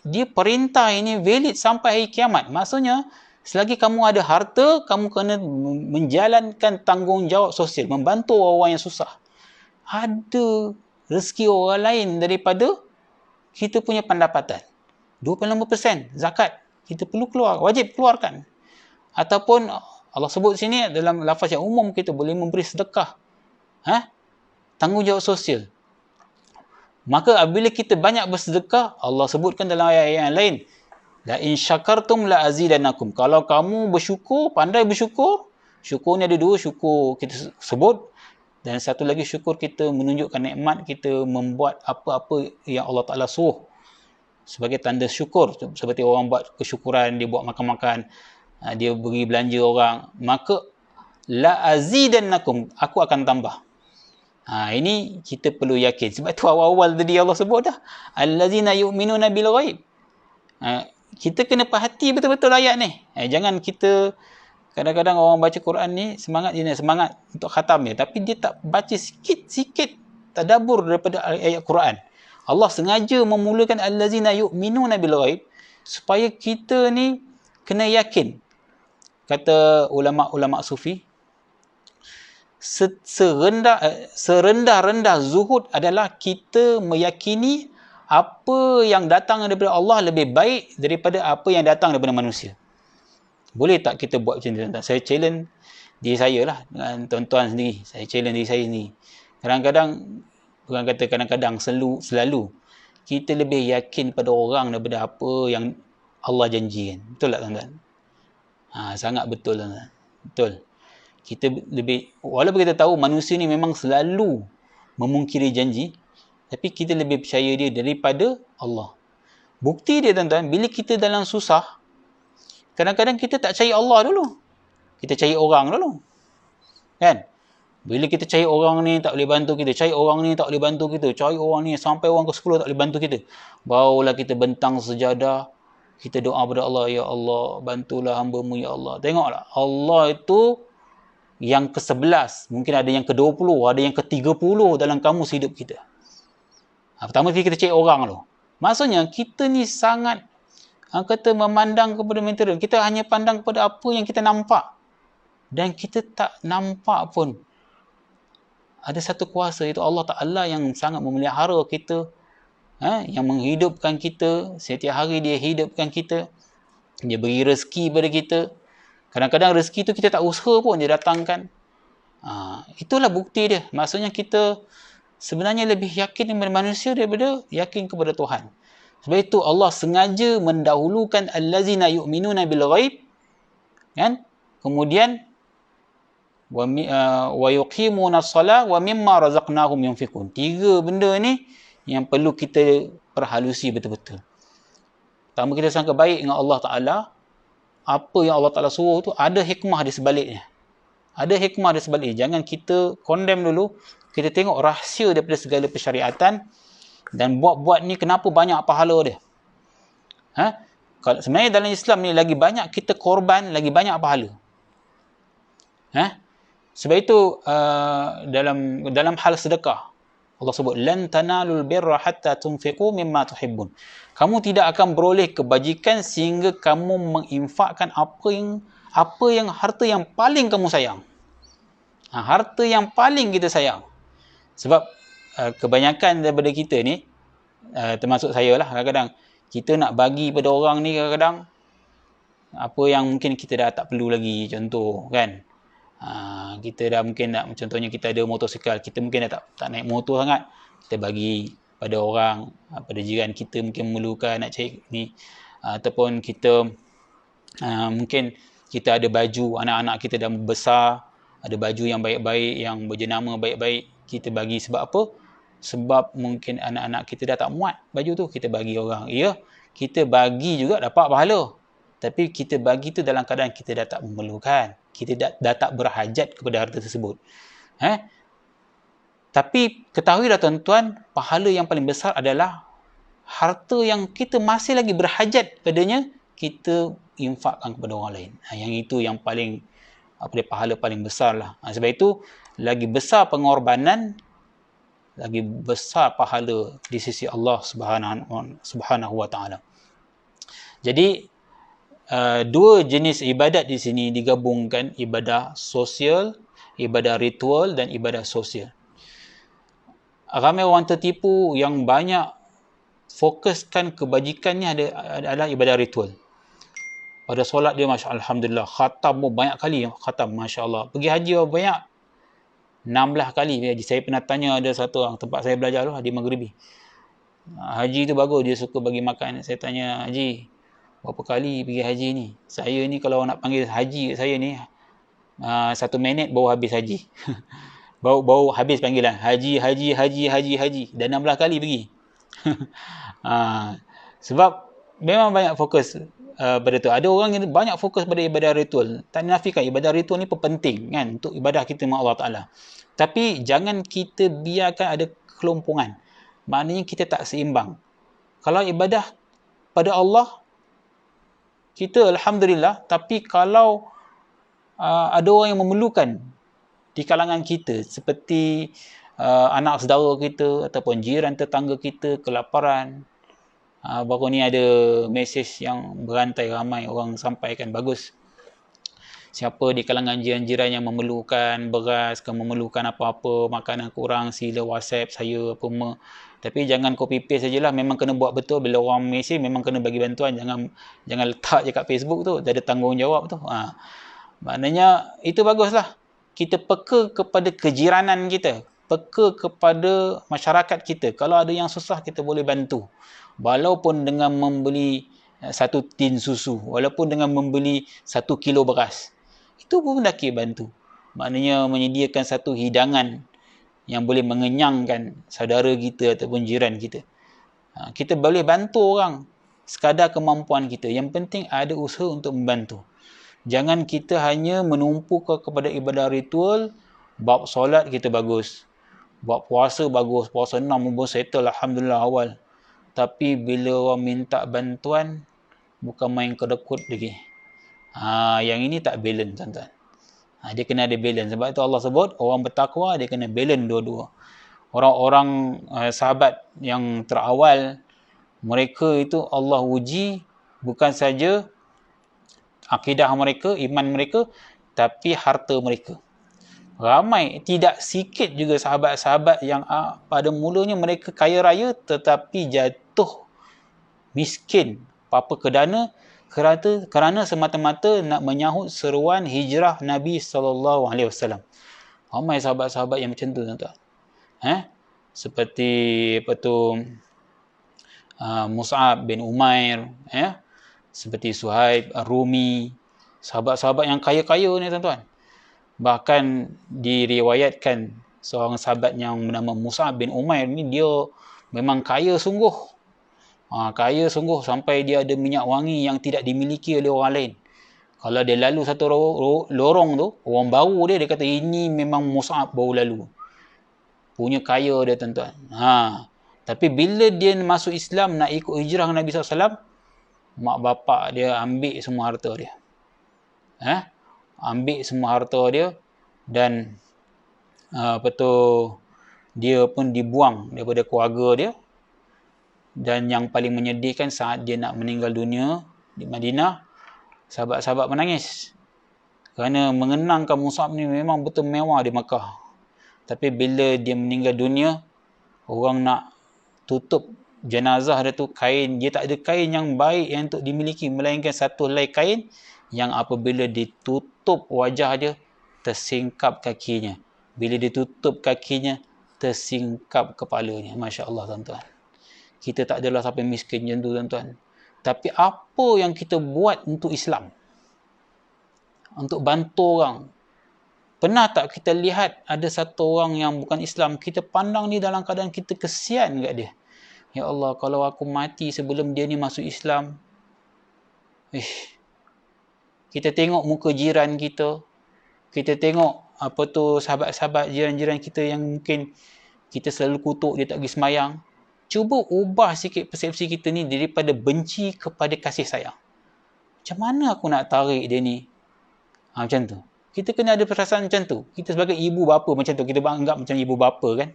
[SPEAKER 1] Dia perintah ini valid sampai hari kiamat. Maksudnya, selagi kamu ada harta, kamu kena menjalankan tanggungjawab sosial. Membantu orang yang susah. Ada rezeki orang lain daripada kita punya pendapatan. 25% zakat. Kita perlu keluar. Wajib keluarkan. Ataupun Allah sebut sini dalam lafaz yang umum, kita boleh memberi sedekah. Tanggungjawab sosial. Maka apabila kita banyak bersedekah, Allah sebutkan dalam ayat-ayat yang lain, la in syakartum la azidannakum. Kalau kamu bersyukur, pandai bersyukur, syukur ni ada dua, syukur kita sebut, dan satu lagi syukur kita menunjukkan nikmat, kita membuat apa-apa yang Allah Ta'ala suruh sebagai tanda syukur. Seperti orang buat kesyukuran, dia buat makan-makan, dia beri belanja orang, maka la azidannakum, aku akan tambah. Ini kita perlu yakin. Sebab tu awal-awal tadi Allah sebut dah, allazina yu'minuna bil ghaib. Kita kena perhati betul-betul ayat ni. Jangan kita, kadang-kadang orang baca Quran ni semangat untuk khatam dia, tapi dia tak baca sikit-sikit tadabbur daripada ayat Quran. Allah sengaja memulakan allazina yu'minuna bil ghaib supaya kita ni kena yakin. Kata ulama-ulama sufi, serendah-rendah zuhud adalah kita meyakini apa yang datang daripada Allah lebih baik daripada apa yang datang daripada manusia. Boleh tak kita buat macam tu? Saya challenge diri saya lah dengan tuan-tuan sendiri. Saya challenge diri saya sendiri. Kadang-kadang, bukan kata kadang-kadang, selalu kita lebih yakin pada orang daripada apa yang Allah janjikan. Betul tak, tuan-tuan? Sangat betul, tuan-tuan. Betul. Kita lebih, walaupun kita tahu manusia ni memang selalu memungkiri janji, tapi kita lebih percaya dia daripada Allah. Bukti dia, tuan-tuan, bila kita dalam susah, kadang-kadang kita tak cari Allah dulu. Kita cari orang dulu. Kan? Bila kita cari orang ni tak boleh bantu kita, cari orang ni tak boleh bantu kita, cari orang ni sampai orang ke-10 tak boleh bantu kita, barulah kita bentang sejadah, kita doa kepada Allah, ya Allah, bantulah hamba-Mu, ya Allah. Tengoklah, Allah itu yang ke-11, mungkin ada yang ke-20, ada yang ke-30 dalam kamus hidup kita. Pertama kita cari orang dulu. Maksudnya, kita ni sangat kata memandang kepada material. Kita hanya pandang kepada apa yang kita nampak. Dan kita tak nampak pun ada satu kuasa, iaitu Allah Ta'ala yang sangat memelihara kita, yang menghidupkan kita. Setiap hari dia hidupkan kita. Dia beri rezeki pada kita. Kadang-kadang rezeki tu kita tak usaha pun dia datangkan. Itulah bukti dia. Maksudnya kita sebenarnya lebih yakin kepada manusia daripada yakin kepada Tuhan. Sebab itu Allah sengaja mendahulukan allazina yu'minuna bil ghaib, kan? Kemudian wa yuqimuna shalah wa mimma razaqnahum yunfiqun. Tiga benda ni yang perlu kita perhalusi betul-betul. Pertama, kita sangka baik dengan Allah Ta'ala. Apa yang Allah Ta'ala suruh tu ada hikmah di sebaliknya. Ada hikmah di sebaliknya. Jangan kita condemn dulu. Kita tengok rahsia daripada segala persyariatan. Dan buat-buat ni kenapa banyak pahala dia. Kalau sebenarnya dalam Islam ni lagi banyak kita korban, lagi banyak pahala. Sebab itu dalam hal sedekah, Allah sebut lan tanalul birra hatta tunfiqu mimma tuhibbun. Kamu tidak akan beroleh kebajikan sehingga kamu menginfakkan apa yang harta yang paling kamu sayang. Harta yang paling kita sayang. Sebab kebanyakan daripada kita ni, termasuk saya lah, kadang-kadang kita nak bagi pada orang ni, kadang-kadang apa yang mungkin kita dah tak perlu lagi, contoh kan. Kita dah mungkin nak, contohnya kita ada motosikal, kita mungkin dah tak naik motor sangat, kita bagi pada orang, pada jiran kita mungkin memerlukan nak cari ni, ataupun kita mungkin kita ada baju, anak-anak kita dah besar, ada baju yang baik-baik, yang berjenama baik-baik, kita bagi. Sebab apa? Sebab mungkin anak-anak kita dah tak muat baju tu, kita bagi orang. Ya, kita bagi juga dapat pahala, tapi kita bagi tu dalam keadaan kita dah tak memerlukan, kita dah tak berhajat kepada harta tersebut. Tapi ketahuilah tuan-tuan, pahala yang paling besar adalah harta yang kita masih lagi berhajat padanya, kita infakkan kepada orang lain. Yang itu yang paling pahala paling besar lah. Sebab itu, lagi besar pengorbanan, lagi besar pahala di sisi Allah Subhanahu wa taala. Jadi dua jenis ibadat di sini digabungkan, ibadah sosial, ibadah ritual dan ibadah sosial. Ramai orang tertipu yang banyak fokuskan kebajikannya adalah ibadah ritual. Pada solat dia, alhamdulillah, khatam banyak kali, khatam, masya-Allah. Pergi haji banyak, 16 kali pergi haji. Saya pernah tanya ada satu orang tempat saya belajar tu, di Maghribi. Haji tu bagus, dia suka bagi makan. Saya tanya, haji, berapa kali pergi haji ni? Saya ni kalau nak panggil haji saya ni, 1 minit baru habis haji. baru habis panggilan. Haji. Dan 16 kali pergi. Sebab memang banyak fokus pada tu. Ada orang yang banyak fokus pada ibadah ritual. Tak nafikan ibadah ritual ni penting kan untuk ibadah kita dengan Allah Taala. Tapi jangan kita biarkan ada kelompongan. Maknanya kita tak seimbang. Kalau ibadah pada Allah, kita alhamdulillah, tapi kalau ada orang yang memerlukan di kalangan kita, seperti anak saudara kita ataupun jiran tetangga kita kelaparan. Baru ni ada mesej yang berantai, ramai orang sampaikan, bagus. Siapa di kalangan jiran-jiran yang memerlukan beras, memerlukan apa-apa, makanan kurang, sila WhatsApp saya apa semua. Tapi jangan copy paste sajalah, memang kena buat betul. Bila orang mesej memang kena bagi bantuan, jangan letak je kat Facebook tu, ada tanggungjawab tu. Maknanya itu baguslah. Kita peka kepada kejiranan kita, peka kepada masyarakat kita. Kalau ada yang susah, kita boleh bantu. Walaupun dengan membeli 1 tin susu, walaupun dengan membeli 1 kilo beras, itu pun dah kira bantu. Maknanya menyediakan satu hidangan yang boleh mengenyangkan saudara kita ataupun jiran kita. Kita boleh bantu orang sekadar kemampuan kita. Yang penting ada usaha untuk membantu. Jangan kita hanya menumpu kepada ibadah ritual. Bab solat kita bagus, bab puasa bagus, puasa 6 pun settle alhamdulillah awal. Tapi bila orang minta bantuan, bukan main kedekut lagi. Yang ini tak balance, tuan-tuan. Dia kena ada balance. Sebab itu Allah sebut, orang bertakwa dia kena balance dua-dua. Orang-orang sahabat yang terawal, mereka itu Allah uji bukan saja akidah mereka, iman mereka, tapi harta mereka. Ramai, tidak sikit juga sahabat-sahabat yang pada mulanya mereka kaya raya tetapi jatuh miskin. Apa kedana? Kerana semata-mata nak menyahut seruan hijrah Nabi SAW. Ramai sahabat-sahabat yang macam tu, tuan-tuan. Seperti Mus'ab bin Umair, seperti Suhaib Ar-Rumi, sahabat-sahabat yang kaya-kaya ni, tuan-tuan. Bahkan diriwayatkan seorang sahabat yang bernama Mus'ab bin Umair ni, dia memang kaya sungguh. Kaya sungguh sampai dia ada minyak wangi yang tidak dimiliki oleh orang lain. Kalau dia lalu satu lorong tu, orang baru dia kata ini memang Mus'ab baru lalu. Punya kaya dia, tuan-tuan. Tapi bila dia masuk Islam, nak ikut hijrah Nabi SAW, mak bapak dia ambil semua harta dia. Ambil semua harta dia dan dia pun dibuang daripada keluarga dia. Dan yang paling menyedihkan, saat dia nak meninggal dunia di Madinah, sahabat-sahabat menangis kerana mengenangkan Mus'ab ni memang betul mewah di Makkah. Tapi bila dia meninggal dunia, orang nak tutup jenazah dia tu kain, dia tak ada kain yang baik yang untuk dimiliki, melainkan satu helai kain yang apabila ditutup wajah dia, tersingkap kakinya. Bila ditutup kakinya, tersingkap kepalanya. Masya Allah, tuan-tuan. Kita tak adalah sampai miskin macam tu, tuan-tuan. Tapi apa yang kita buat untuk Islam? Untuk bantu orang. Pernah tak kita lihat ada satu orang yang bukan Islam, kita pandang ni dalam keadaan kita kesian kat dia. Ya Allah, kalau aku mati sebelum dia ni masuk Islam. Kita tengok muka jiran kita. Kita tengok sahabat-sahabat jiran-jiran kita yang mungkin kita selalu kutuk, dia tak pergi semayang. Cuba ubah sikit persepsi kita ni daripada benci kepada kasih sayang. Macam mana aku nak tarik dia ni? Macam tu. Kita kena ada perasaan macam tu. Kita sebagai ibu bapa macam tu. Kita anggap macam ibu bapa kan.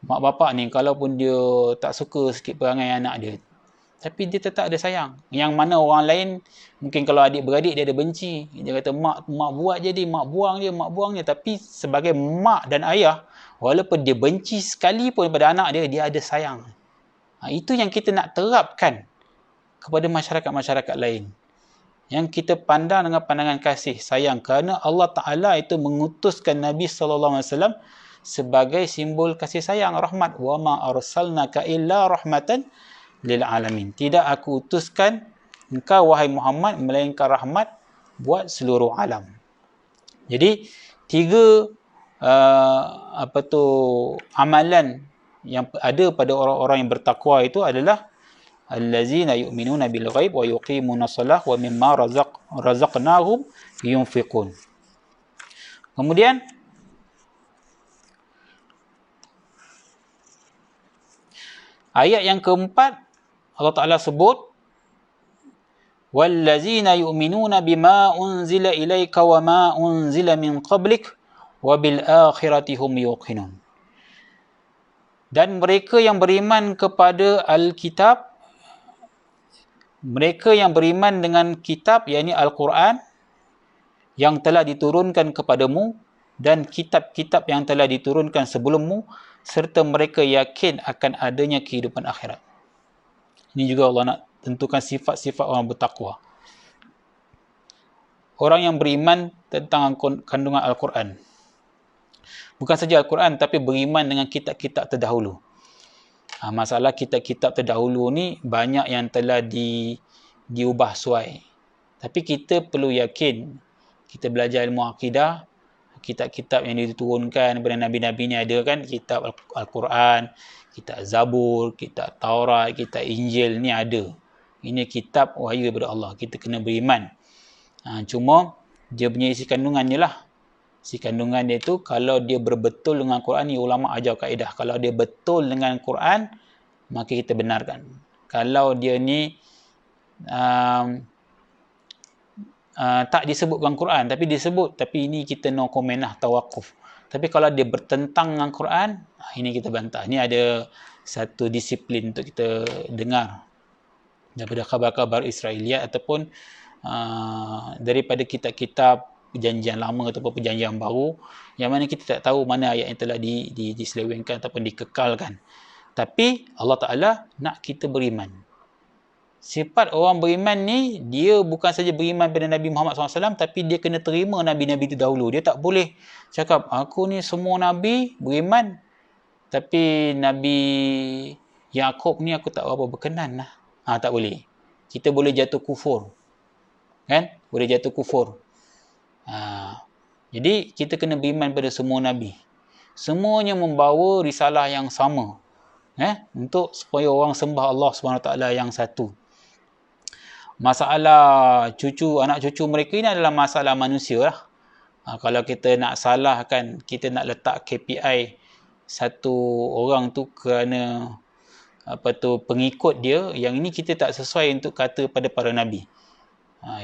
[SPEAKER 1] Mak bapak ni kalaupun dia tak suka sikit perangai anak dia, tapi dia tetap ada sayang. Yang mana orang lain, mungkin kalau adik-beradik dia ada benci. Dia kata, mak buat je dia, mak buang je. Tapi sebagai mak dan ayah, walaupun dia benci sekalipun pada anak dia, dia ada sayang. Itu yang kita nak terapkan kepada masyarakat-masyarakat lain. Yang kita pandang dengan pandangan kasih sayang, kerana Allah Ta'ala itu mengutuskan Nabi SAW sebagai simbol kasih sayang, rahmat. Wa ma arsalnaka illa rahmatan lil alamin. Tidak aku utuskan engkau wahai Muhammad melainkan rahmat buat seluruh alam. Jadi 3 amalan yang ada pada orang-orang yang bertakwa itu adalah allazina yu'minuna bil ghaib wa yuqimuna shalah wa mimma razaqnahum yunfiqun. Kemudian ayat yang keempat, Allah Ta'ala sebut wallazina yu'minuna bima unzila ilaika wa ma unzila min qablik wa bil akhirati hum yuqinun. Dan mereka yang beriman kepada Alkitab, mereka yang beriman dengan kitab, yakni Al-Quran, yang telah diturunkan kepadamu, dan kitab-kitab yang telah diturunkan sebelummu, serta mereka yakin akan adanya kehidupan akhirat. Ini juga Allah nak tentukan sifat-sifat orang bertakwa. Orang yang beriman tentang kandungan Al-Quran. Bukan saja Al-Quran, tapi beriman dengan kitab-kitab terdahulu. Masalah kitab-kitab terdahulu ni banyak yang telah diubah suai. Tapi kita perlu yakin, kita belajar ilmu akidah, kitab-kitab yang diturunkan daripada Nabi-Nabi ni ada kan, kitab Al-Quran, kitab Zabur, kitab Taurat, kitab Injil ni ada. Ini kitab wahyu daripada Allah. Kita kena beriman. Cuma dia punya isi kandungannya lah. Isi kandungan dia tu, kalau dia berbetul dengan Quran, ni ulama ajar kaedah. Kalau dia betul dengan Quran, maka kita benarkan. Kalau dia ni tak disebut dalam Quran, tapi disebut, tapi ini kita no comment lah, tawakuf. Tapi kalau dia bertentang dengan Quran, ini kita bantah. Ini ada satu disiplin untuk kita dengar daripada khabar-khabar Israeliat ataupun daripada kitab-kitab perjanjian lama ataupun perjanjian baru, yang mana kita tak tahu mana ayat yang telah diselewengkan ataupun dikekalkan. Tapi Allah Ta'ala nak kita beriman. Sifat orang beriman ni, dia bukan saja beriman pada Nabi Muhammad SAW, tapi dia kena terima Nabi-Nabi terdahulu. Dia tak boleh cakap, aku ni semua Nabi beriman, tapi Nabi Yaakob ni aku tak berapa berkenan lah. Tak boleh. Kita boleh jatuh kufur. Kan? Boleh jatuh kufur. Jadi kita kena beriman pada semua Nabi. Semuanya membawa risalah yang sama. Untuk supaya orang sembah Allah SWT yang satu. Masalah anak cucu mereka ini adalah masalah manusia lah. Kalau kita nak salahkan, kita nak letak KPI satu orang tu kerana pengikut dia, yang ini kita tak sesuai untuk kata pada para Nabi.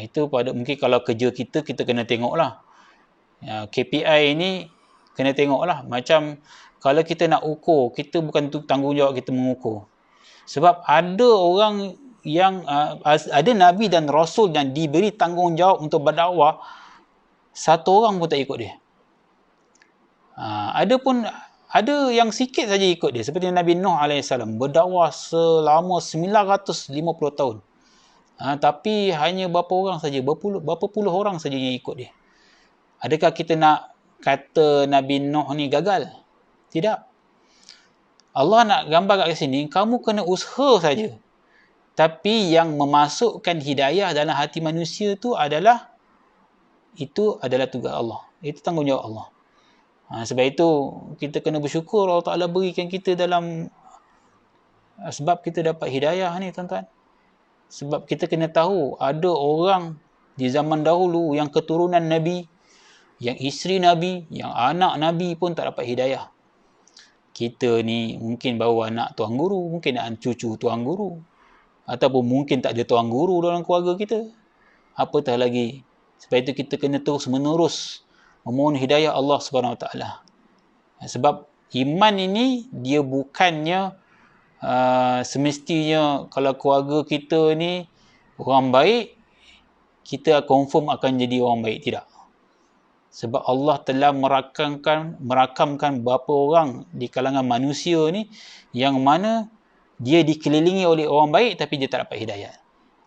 [SPEAKER 1] Itu mungkin kalau kerja kita kena tengoklah. KPI ini kena tengoklah. Macam kalau kita nak ukur, kita bukan tanggungjawab kita mengukur. Sebab ada orang yang ada Nabi dan Rasul yang diberi tanggungjawab untuk berdakwah, satu orang pun tak ikut dia. Ada pun ada yang sikit saja ikut dia. Seperti Nabi Nuh AS berdakwah selama 950 tahun. Tapi hanya berapa orang saja, berapa puluh orang saja yang ikut dia. Adakah kita nak kata Nabi Nuh ni gagal? Tidak. Allah nak gambar kat sini, kamu kena usaha saja. Tapi yang memasukkan hidayah dalam hati manusia itu adalah tugas Allah. Itu tanggungjawab Allah. Sebab itu kita kena bersyukur Allah Ta'ala berikan kita dalam sebab kita dapat hidayah ni tuan-tuan. Sebab kita kena tahu ada orang di zaman dahulu yang keturunan Nabi, yang isteri Nabi, yang anak Nabi pun tak dapat hidayah. Kita ni mungkin baru anak tuan guru, mungkin anak cucu tuan guru, ataupun mungkin tak ada tuan guru dalam keluarga kita. Apatah lagi. Sebab itu kita kena terus menerus memohon hidayah Allah Subhanahu Wa Taala. Sebab iman ini dia bukannya semestinya kalau keluarga kita ni orang baik, kita confirm akan jadi orang baik. Tidak. Sebab Allah telah merakamkan berapa orang di kalangan manusia ni yang mana dia dikelilingi oleh orang baik tapi dia tak dapat hidayah.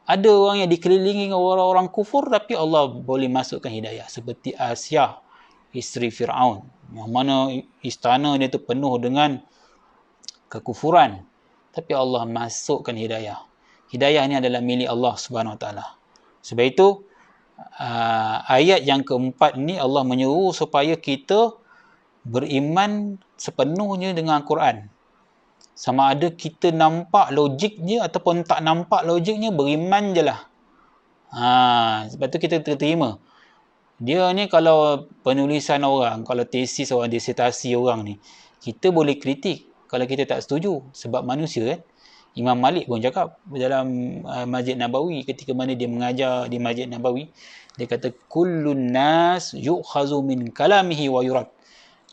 [SPEAKER 1] Ada orang yang dikelilingi orang-orang kufur tapi Allah boleh masukkan hidayah. Seperti Asyah, isteri Fir'aun, yang mana istana dia tu penuh dengan kekufuran. Tapi Allah masukkan hidayah. Hidayah ni adalah milik Allah Subhanahu Wa Taala. Sebab itu, ayat yang keempat ni Allah menyuruh supaya kita beriman sepenuhnya dengan Al-Quran. Sama ada kita nampak logiknya ataupun tak nampak logiknya, beriman je lah. Sebab tu kita terima. Dia ni kalau penulisan orang, kalau tesis orang, disertasi orang ni, kita boleh kritik kalau kita tak setuju. Sebab manusia kan. Imam Malik pun cakap dalam Masjid Nabawi, ketika mana dia mengajar di Masjid Nabawi, dia kata, kullun nas yu'khazu min kalamihi wa yurad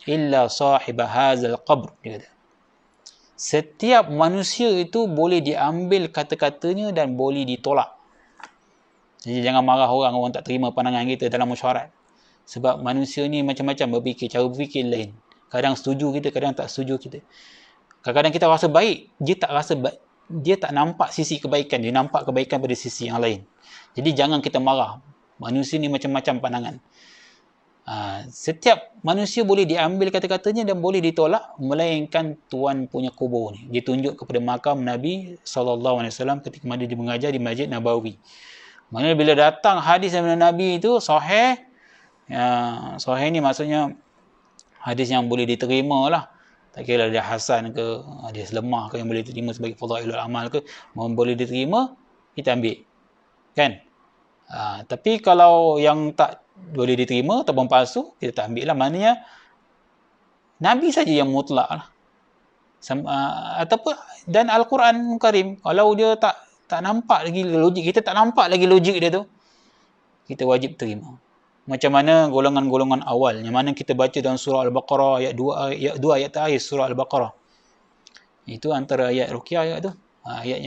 [SPEAKER 1] illa sahib hazal qabr. Dia kata, setiap manusia itu boleh diambil kata-katanya dan boleh ditolak. Jadi jangan marah orang tak terima pandangan kita dalam mesyuarat. Sebab manusia ni macam-macam berfikir, cara berfikir lain. Kadang setuju kita, kadang tak setuju kita. Kadang-kadang kita rasa baik, dia tak nampak sisi kebaikan, dia nampak kebaikan pada sisi yang lain. Jadi jangan kita marah. Manusia ni macam-macam pandangan. Setiap manusia boleh diambil kata-katanya dan boleh ditolak, melainkan Tuhan punya kubur ni. Dia tunjuk kepada makam Nabi SAW ketika mana dia mengajar di Masjid Nabawi. Maknanya bila datang hadis daripada Nabi itu sahih, sahih ni maksudnya hadis yang boleh diterima lah. Tak kira dia hasan ke, dia lemah ke, yang boleh diterima sebagai fadailul amal ke, boleh diterima, kita ambil. Kan? Tapi kalau yang tak boleh diterima ataupun palsu, kita tak ambil lah. Maknanya Nabi saja yang mutlak lah. Ataupun dan Al-Quran Karim, kalau dia tak nampak lagi logik, kita tak nampak lagi logik dia tu, kita wajib terima. Macam mana golongan-golongan awal yang mana kita baca dalam surah Al-Baqarah ayat 2 ayat terakhir surah Al-Baqarah. Itu antara ayat ruqyah ayat tu. Ayat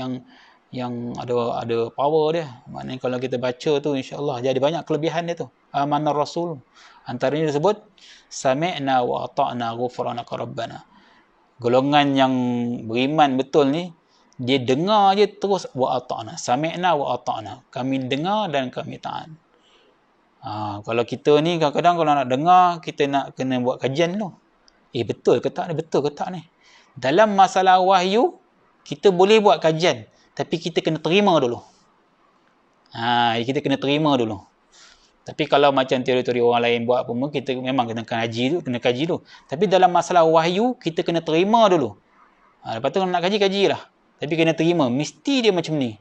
[SPEAKER 1] yang ada power dia. Maknanya kalau kita baca tu insya-Allah jadi banyak kelebihan dia tu. Amanar Rasul. Antaranya disebut sami'na wa ata'na ghufranaka rabbana. Golongan yang beriman betul ni, dia dengar je terus wa ata'na. Sami'na wa ata'na. Kami dengar dan kami taat. Kalau kita ni kadang-kadang kalau nak dengar, kita nak kena buat kajian dulu. Betul ke tak ni? Betul ke tak ni? Dalam masalah wahyu, kita boleh buat kajian. Tapi kita kena terima dulu. Kita kena terima dulu. Tapi kalau macam teori-teori orang lain buat apa, kita memang kena kaji dulu. Tapi dalam masalah wahyu, kita kena terima dulu. Lepas tu nak kajilah. Tapi kena terima. Mesti dia macam ni.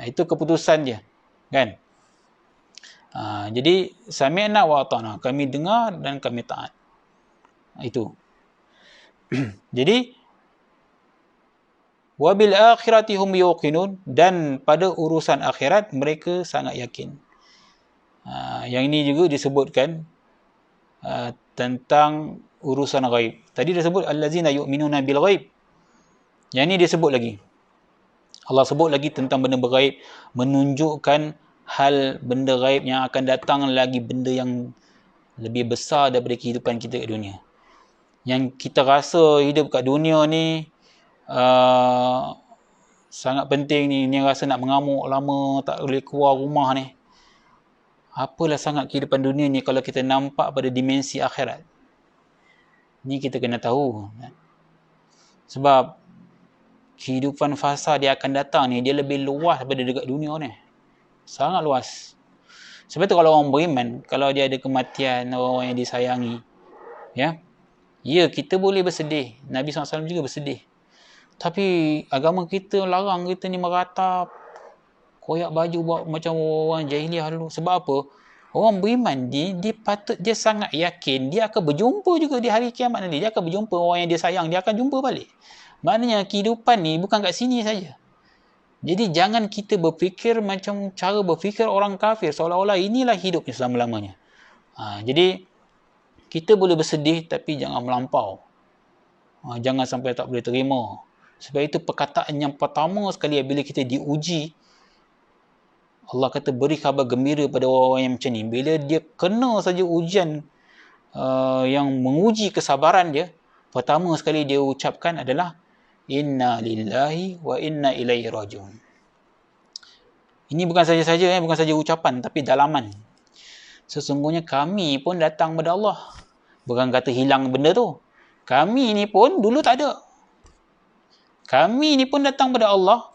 [SPEAKER 1] Itu keputusan dia. Kan? Jadi sami'na wa ata'na, kami dengar dan kami taat. Itu. Jadi wa bil akhirati hum yuqinun, dan pada urusan akhirat mereka sangat yakin. Yang ini juga disebutkan tentang urusan ghaib. Tadi disebut allazina yu'minuna bil ghaib. Yang ini disebut lagi. Allah sebut lagi tentang benda berghaib, menunjukkan hal benda gaib yang akan datang, lagi benda yang lebih besar daripada kehidupan kita di dunia. Yang kita rasa hidup kat dunia ni sangat penting ni rasa nak mengamuk lama, tak boleh keluar rumah ni. Apalah sangat kehidupan dunia ni kalau kita nampak pada dimensi akhirat. Ni kita kena tahu. Sebab kehidupan fasa dia akan datang ni, dia lebih luas daripada dekat dunia ni. Sangat luas. Sebab tu kalau orang beriman, kalau dia ada kematian, orang yang disayangi, ya, kita boleh bersedih. Nabi SAW juga bersedih. Tapi agama kita larang kita ni meratap, koyak baju buat macam orang jahiliah dulu. Sebab apa? Orang beriman dia patut, dia sangat yakin dia akan berjumpa juga di hari kiamat nanti. Dia akan berjumpa orang yang dia sayang, dia akan jumpa balik. Maknanya kehidupan ni bukan kat sini saja. Jadi jangan kita berfikir macam cara berfikir orang kafir, seolah-olah inilah hidupnya selama-lamanya. Jadi kita boleh bersedih tapi jangan melampau. Jangan sampai tak boleh terima. Sebab itu perkataan yang pertama sekali bila kita diuji, Allah kata beri khabar gembira pada orang yang macam ni. Bila dia kena saja ujian yang menguji kesabaran dia, pertama sekali dia ucapkan adalah Inna lillahi wa inna ilaihi rajiun. Ini bukan saja-saja, bukan saja ucapan, tapi dalaman. Sesungguhnya kami pun datang kepada Allah. Bukan kata hilang benda tu. Kami ni pun dulu tak ada. Kami ni pun datang kepada Allah,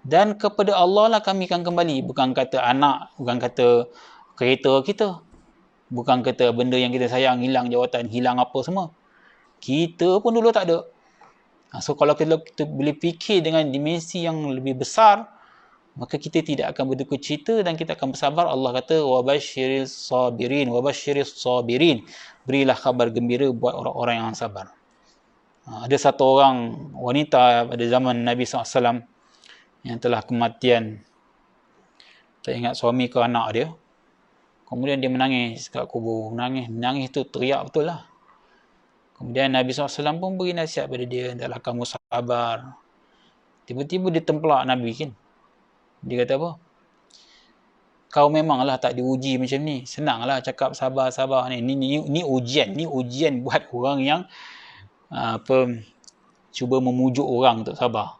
[SPEAKER 1] dan kepada Allah lah kami akan kembali. Bukan kata anak, bukan kata kereta kita, bukan kata benda yang kita sayang hilang jawatan, hilang apa semua. Kita pun dulu tak ada. So kalau kita boleh fikir dengan dimensi yang lebih besar, maka kita tidak akan berduka cita dan kita akan bersabar. Allah kata wabasyiris sabirin. Berilah kabar gembira buat orang-orang yang sabar. Ada satu orang wanita pada zaman Nabi SAW yang telah kematian. Tak ingat suami ke anak dia. Kemudian dia menangis kat kubur. Menangis tu teriak betul lah. Kemudian Nabi SAW pun beri nasihat pada dia, hendaklah kamu sabar. Tiba-tiba dia templak Nabi kan. Dia kata apa? Kau memanglah tak diuji macam ni. Senanglah cakap sabar-sabar ni. Ni ujian buat orang yang cuba memujuk orang untuk sabar.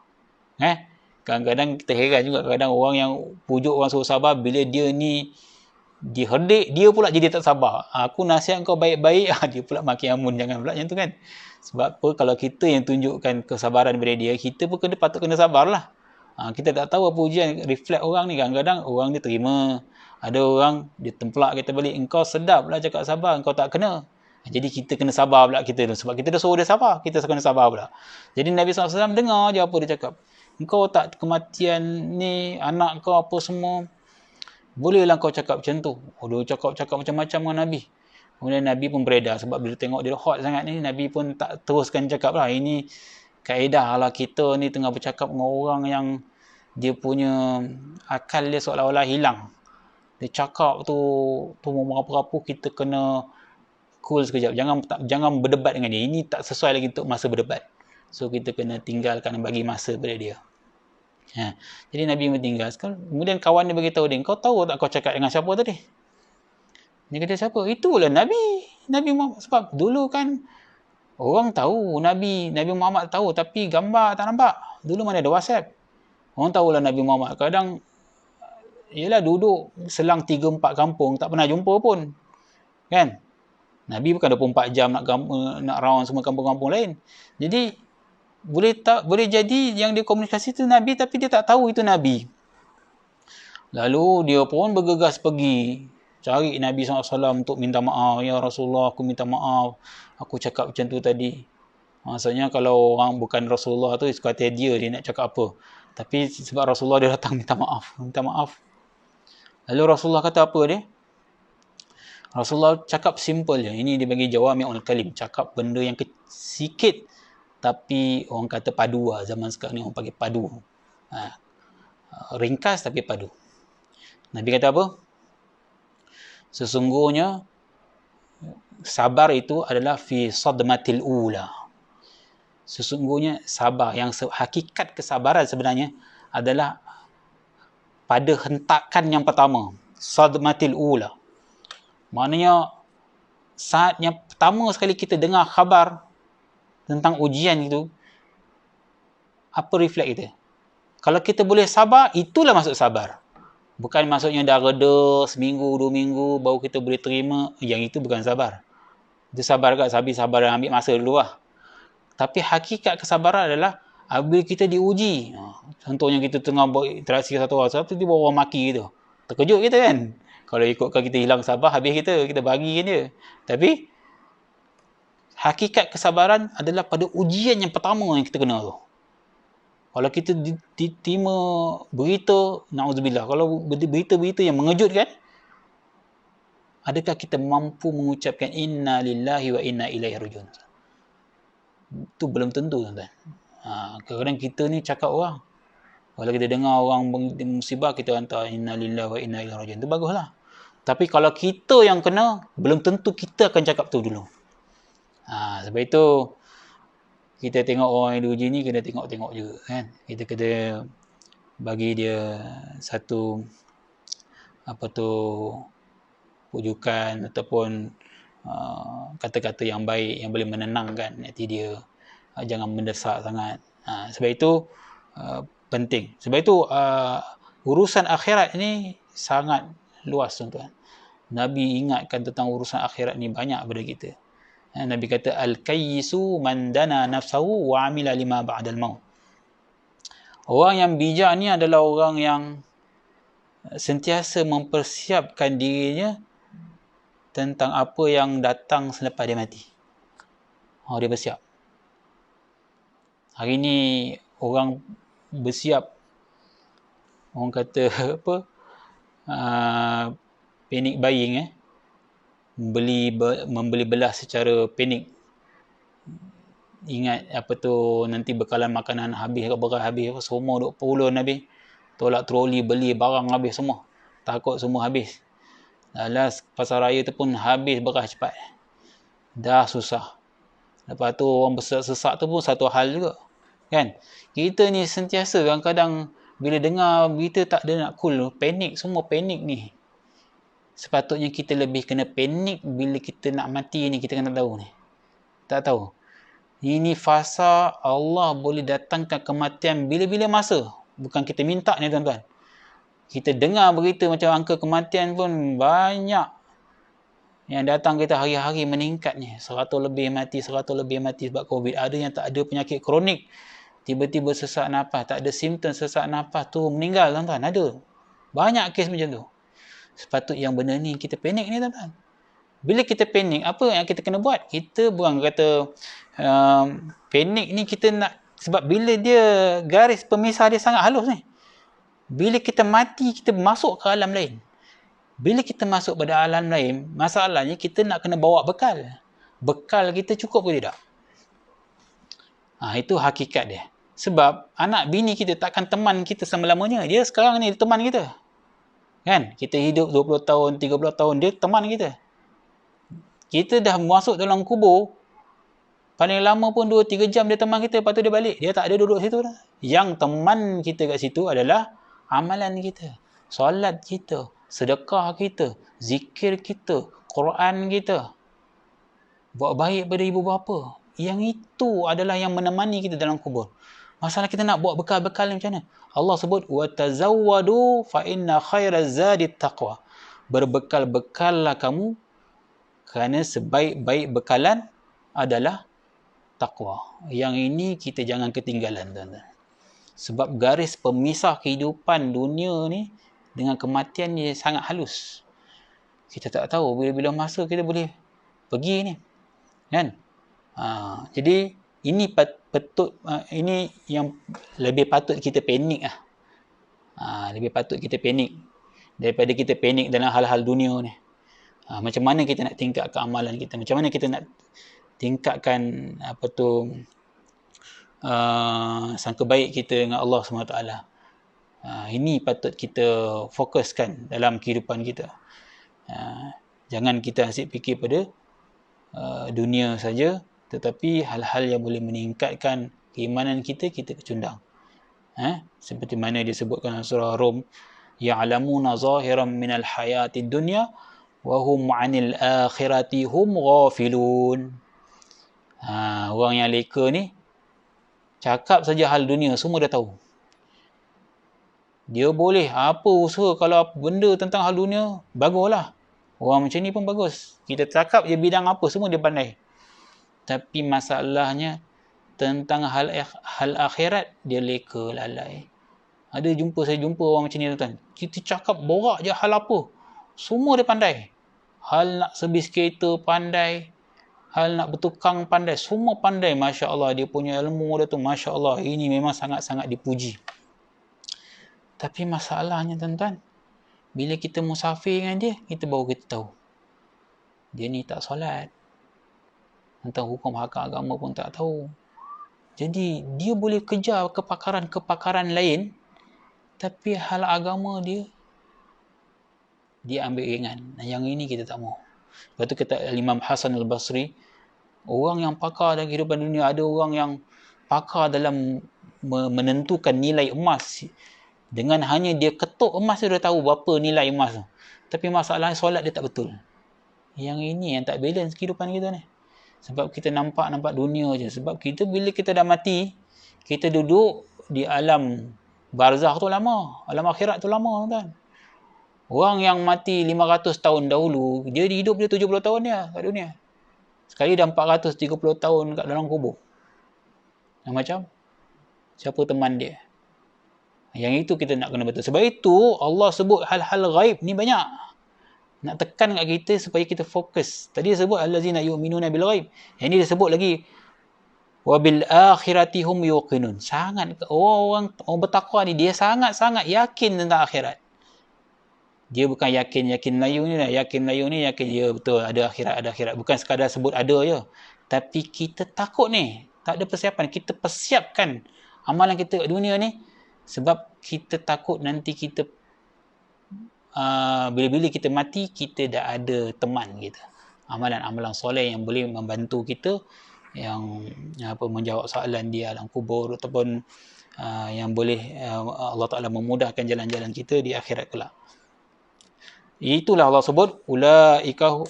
[SPEAKER 1] Kadang-kadang kita heran juga, kadang orang yang pujuk orang suruh sabar, bila dia ni diherdik, dia pula jadi tak sabar. Aku nasihat kau baik-baik, dia pula maki amun, jangan pula macam tu kan. Sebab apa? Kalau kita yang tunjukkan kesabaran daripada dia, kita pun patut kena sabarlah. Kita tak tahu apa ujian reflect orang ni. Kadang-kadang orang dia terima, ada orang dia templak kita balik, engkau sedap lah cakap sabar, engkau tak kena. Jadi kita kena sabar pula kita tu. Sebab kita dah suruh dia sabar, kita kena sabar pula. Jadi Nabi SAW dengar je apa dia cakap. Engkau tak kematian ni, anak kau apa semua, bolehlah kau cakap macam tu. Dia cakap macam-macam dengan Nabi. Kemudian Nabi pun beredar. Sebab bila tengok dia hot sangat ni, Nabi pun tak teruskan cakap lah. Ini kaedah lah kita ni tengah bercakap dengan orang yang dia punya akal dia seolah-olah hilang. Dia cakap tu merapu-rapu, kita kena cool sekejap. Jangan berdebat dengan dia. Ini tak sesuai lagi untuk masa berdebat. So kita kena tinggalkan, bagi masa pada dia. Jadi Nabi meninggal. Kemudian kawan dia beritahu dia, kau tahu tak kau cakap dengan siapa tadi? Dia kata siapa? Itulah Nabi Muhammad. Sebab dulu kan orang tahu Nabi Muhammad tahu, tapi gambar tak nampak. Dulu mana ada WhatsApp. Orang tahulah Nabi Muhammad. Kadang ialah duduk selang 3-4 kampung, tak pernah jumpa pun. Kan? Nabi bukan 24 jam nak round semua kampung-kampung lain. Jadi boleh jadi yang dia komunikasi itu Nabi, tapi dia tak tahu itu Nabi. Lalu dia pun bergegas pergi cari Nabi SAW untuk minta maaf. Ya Rasulullah, aku minta maaf, aku cakap macam tu tadi. Maksudnya kalau orang bukan Rasulullah tu, suka hati dia nak cakap apa. Tapi sebab Rasulullah, dia datang minta maaf. Lalu Rasulullah kata apa dia? Rasulullah cakap simple je. Ini dia bagi jawami'ul kalim. Cakap benda yang sikit, tapi orang kata padu lah. Zaman sekarang ni orang panggil padu. Ringkas tapi padu. Nabi kata apa? Sesungguhnya sabar itu adalah fi sadmatil ula. Sesungguhnya sabar, yang hakikat kesabaran sebenarnya adalah pada hentakan yang pertama. Sadmatil ula. Maknanya saat yang pertama sekali kita dengar khabar, tentang ujian itu, apa refleks kita? Kalau kita boleh sabar, itulah maksud sabar. Bukan maksudnya dah reda seminggu, 2 minggu, baru kita boleh terima. Yang itu bukan sabar. Itu sabar kat sabi sabar dan ambil masa dulu lah. Tapi hakikat kesabaran adalah apabila kita diuji. Contohnya kita tengah buat interaksi satu orang, tiba-tiba orang maki gitu. Terkejut kita kan? Kalau ikutkan kita hilang sabar, habis kita bagikan dia. Tapi hakikat kesabaran adalah pada ujian yang pertama yang kita kena tu. Kalau kita diterima berita, na'udzubillah, kalau berita-berita yang mengejutkan, adakah kita mampu mengucapkan inna lillahi wa inna ilaihi rajiun? Itu belum tentu, tuan-tuan. Kadang-kadang kita ni cakap orang. Kalau kita dengar orang musibah, kita hantar inna lillahi wa inna ilaihi rajiun. Itu baguslah. Tapi kalau kita yang kena, belum tentu kita akan cakap tu dulu. Sebab itu, kita tengok orang yang diuji ni, kena tengok-tengok juga kan. Kita kena bagi dia satu pujukan ataupun kata-kata yang baik yang boleh menenangkan hati dia. Jangan mendesak sangat. Sebab itu penting. Sebab itu urusan akhirat ni sangat luas, tuan-tuan. Nabi ingatkan tentang urusan akhirat ni banyak pada kita. Nabi kata al-kayyisu man dana nafsahu wa amila lima ba'dal maut. Orang yang bijak ni adalah orang yang sentiasa mempersiapkan dirinya tentang apa yang datang selepas dia mati. Dia bersiap. Hari ni orang bersiap, orang kata apa, panic buying, membeli belah secara panik. Ingat nanti bekalan makanan habis, semua duk pulun habis. Tolak troli, beli barang habis semua. Takut semua habis. Last pasar raya tu pun habis beras cepat. Dah susah. Lepas tu orang bersesak tu pun satu hal juga. Kan? Kita ni sentiasa kadang-kadang bila dengar berita tak ada nak cool, panik, semua panik ni. Sepatutnya kita lebih kena panik bila kita nak mati ni, kita kena tahu ni. Tak tahu. Ini fasa Allah boleh datangkan kematian bila-bila masa. Bukan kita minta ni, tuan-tuan. Kita dengar berita macam angka kematian pun banyak yang datang kita hari-hari meningkat ni. 100 lebih mati sebab COVID. Ada yang tak ada penyakit kronik, tiba-tiba sesak nafas, tak ada simptom sesak nafas tu meninggal, tuan-tuan. Ada. Banyak kes macam tu. Sepatut yang benda ni kita panik ni, tuan-tuan. Bila kita panik, apa yang kita kena buat? Kita bukan kata panik ni kita nak, sebab bila dia garis pemisah dia sangat halus ni. Bila kita mati, kita masuk ke alam lain. Bila kita masuk pada alam lain, masalahnya kita nak kena bawa bekal. Bekal kita cukup ke tidak? Itu hakikat dia. Sebab anak bini kita takkan teman kita selama-lamanya. Dia sekarang ni teman kita. Kan? Kita hidup 20 tahun, 30 tahun, dia teman kita. Kita dah masuk dalam kubur, paling lama pun 2-3 jam dia teman kita, lepas tu dia balik. Dia tak ada duduk situ dah. Yang teman kita kat situ adalah amalan kita, solat kita, sedekah kita, zikir kita, Quran kita, buat baik pada ibu bapa. Yang itu adalah yang menemani kita dalam kubur. Masalah kita nak buat bekal-bekal ni macam mana? Allah sebut وَتَزَوَّدُوا فَإِنَّ خَيْرَ الزَّادِ التَّقْوَى. Berbekal-bekallah kamu, kerana sebaik-baik bekalan adalah takwa. Yang ini kita jangan ketinggalan, tuan-tuan. Sebab garis pemisah kehidupan dunia ni dengan kematian ni sangat halus. Kita tak tahu bila-bila masa kita boleh pergi ni. Kan? Jadi ini ini yang lebih patut kita panik lah. Lebih patut kita panik daripada kita panik dalam hal-hal dunia ni. Macam mana kita nak tingkatkan amalan kita? Macam mana kita nak tingkatkan sangka baik kita dengan Allah SWT. Ini patut kita fokuskan dalam kehidupan kita. Jangan kita asyik fikir pada dunia saja, tetapi hal-hal yang boleh meningkatkan keimanan kita kecundang. Seperti mana disebutkan dalam surah Rum, ya'lamuna zahiran minal hayatid dunya wa hum 'anil akhirati hum ghafilun. Orang yang leka ni, cakap saja hal dunia, semua dia tahu. Dia boleh apa usaha, kalau benda tentang hal dunia, baguslah. Orang macam ni pun bagus. Kita cakap je bidang apa, semua dia pandai. Tapi masalahnya, tentang hal akhirat, dia leka, lalai. Saya jumpa orang macam ni, tuan. Kita cakap borak je hal apa, semua dia pandai. Hal nak servis kereta pandai, hal nak bertukang pandai, semua pandai. Masya Allah, dia punya ilmu dia tu, Masya Allah, ini memang sangat-sangat dipuji. Tapi masalahnya, tuan-tuan, bila kita musafir dengan dia, kita baru kita tahu dia ni tak solat, tentang hukum hak agama pun tak tahu. Jadi dia boleh kejar kepakaran lain, tapi hal agama dia ambil ringan. Yang ini kita tak mahu. Lepas tu kata Imam Hasan al-Basri, orang yang pakar dalam kehidupan dunia, ada orang yang pakar dalam menentukan nilai emas. Dengan hanya dia ketuk emas, dia dah tahu berapa nilai emas tu. Tapi masalahnya solat dia tak betul. Yang ini yang tak balance kehidupan kita ni. Sebab kita nampak dunia je. Sebab kita bila kita dah mati, kita duduk di alam barzakh tu lama. Alam akhirat tu lama, tuan. Orang yang mati 500 tahun dahulu, dia hidup dia 70 tahun dia kat dunia. Sekali dah 430 tahun kat dalam kubur. Yang macam, siapa teman dia? Yang itu kita nak kena betul. Sebab itu Allah sebut hal-hal ghaib ni banyak. Nak tekan kat kita supaya kita fokus. Tadi dia sebut allazina yu'minuna bil ghaib. Yang ni dia sebut lagi wa bil akhirati hum yuqinun. Sangat orang bertakwa ni dia sangat-sangat yakin tentang akhirat. Dia bukan yakin Melayu ni lah. Yakin Melayu ni yakin ya betul ada akhirat. Bukan sekadar sebut ada je. Tapi kita takut ni. Tak ada persiapan. Kita persiapkan amalan kita kat dunia ni. Sebab kita takut nanti kita bila-bila kita mati, kita dah ada teman kita. Amalan-amalan soleh yang boleh membantu kita, yang menjawab soalan di alam kubur, ataupun yang boleh Allah Ta'ala memudahkan jalan-jalan kita di akhirat kelak. Itulah Allah sebut ulaika,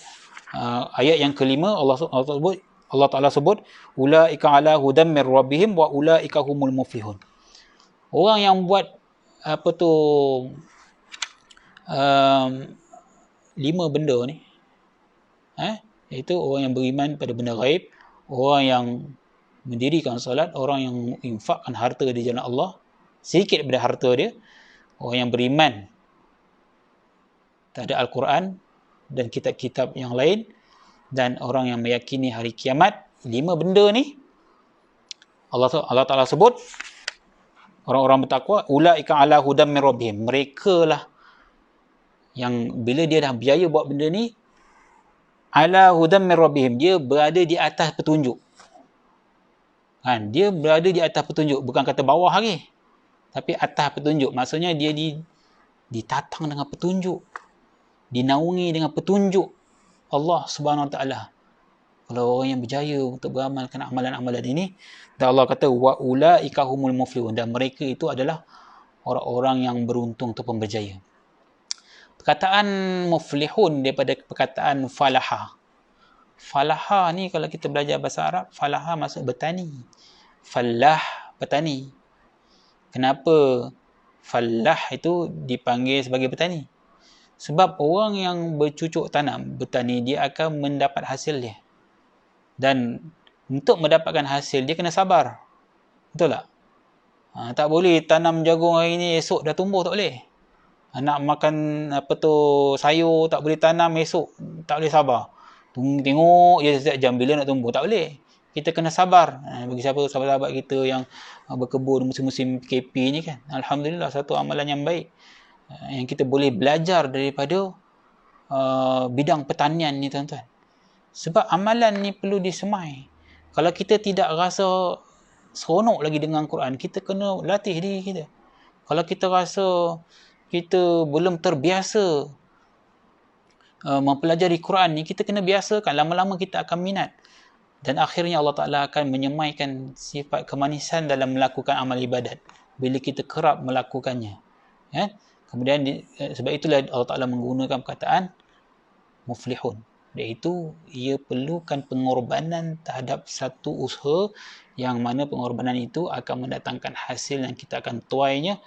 [SPEAKER 1] ayat yang kelima Allah Ta'ala sebut ulaika ala hudam min rabbihim wa ulaika humul muflihun. Orang yang buat 5 benda ni, iaitu orang yang beriman pada benda ghaib, orang yang mendirikan salat, orang yang infakkan harta di jalan Allah, sedikit daripada harta dia, orang yang beriman terhadap Al-Quran dan kitab-kitab yang lain, dan orang yang meyakini hari kiamat. 5 benda ni Allah Ta'ala sebut orang-orang bertakwa, ulaika ala hudam min rabbihim. Mereka lah yang bila dia dah biaya buat benda ni, ala hudam min rabbihim, dia berada di atas petunjuk. Dia berada di atas petunjuk, bukan kata bawah lagi, tapi atas petunjuk. Maksudnya dia ditatang dengan petunjuk, dinaungi dengan petunjuk Allah Subhanahu Wa Taala. Kalau orang yang berjaya untuk beramalkan amalan-amalan ini, dan Allah kata wa ulaika humul muflihun, dan mereka itu adalah orang-orang yang beruntung ataupun berjaya. Perkataan muflihun daripada perkataan falaha. Falaha ni kalau kita belajar bahasa Arab, falaha maksud bertani. Falah, petani. Kenapa falah itu dipanggil sebagai petani? Sebab orang yang bercucuk tanam, bertani, dia akan mendapat hasil dia. Dan untuk mendapatkan hasil, dia kena sabar. Betul tak? Tak boleh tanam jagung hari ni, esok dah tumbuh, tak boleh. Nak makan sayur, tak boleh tanam, esok tak boleh sabar. Tengok je setiap jam bila nak tumbuh, tak boleh. Kita kena sabar. Bagi siapa sahabat-sahabat kita yang berkebun musim-musim PKP ni kan, Alhamdulillah, satu amalan yang baik. Yang kita boleh belajar daripada bidang pertanian ni, tuan-tuan. Sebab amalan ni perlu disemai. Kalau kita tidak rasa seronok lagi dengan Quran, kita kena latih diri kita. Kalau kita rasa kita belum terbiasa mempelajari Quran ni, kita kena biasakan. Lama-lama kita akan minat. Dan akhirnya Allah Ta'ala akan menyemaikan sifat kemanisan dalam melakukan amal ibadat bila kita kerap melakukannya. Kemudian sebab itulah Allah Ta'ala menggunakan perkataan muflihun. iaitu ia perlukan pengorbanan terhadap satu usaha yang mana pengorbanan itu akan mendatangkan hasil yang kita akan tuainya.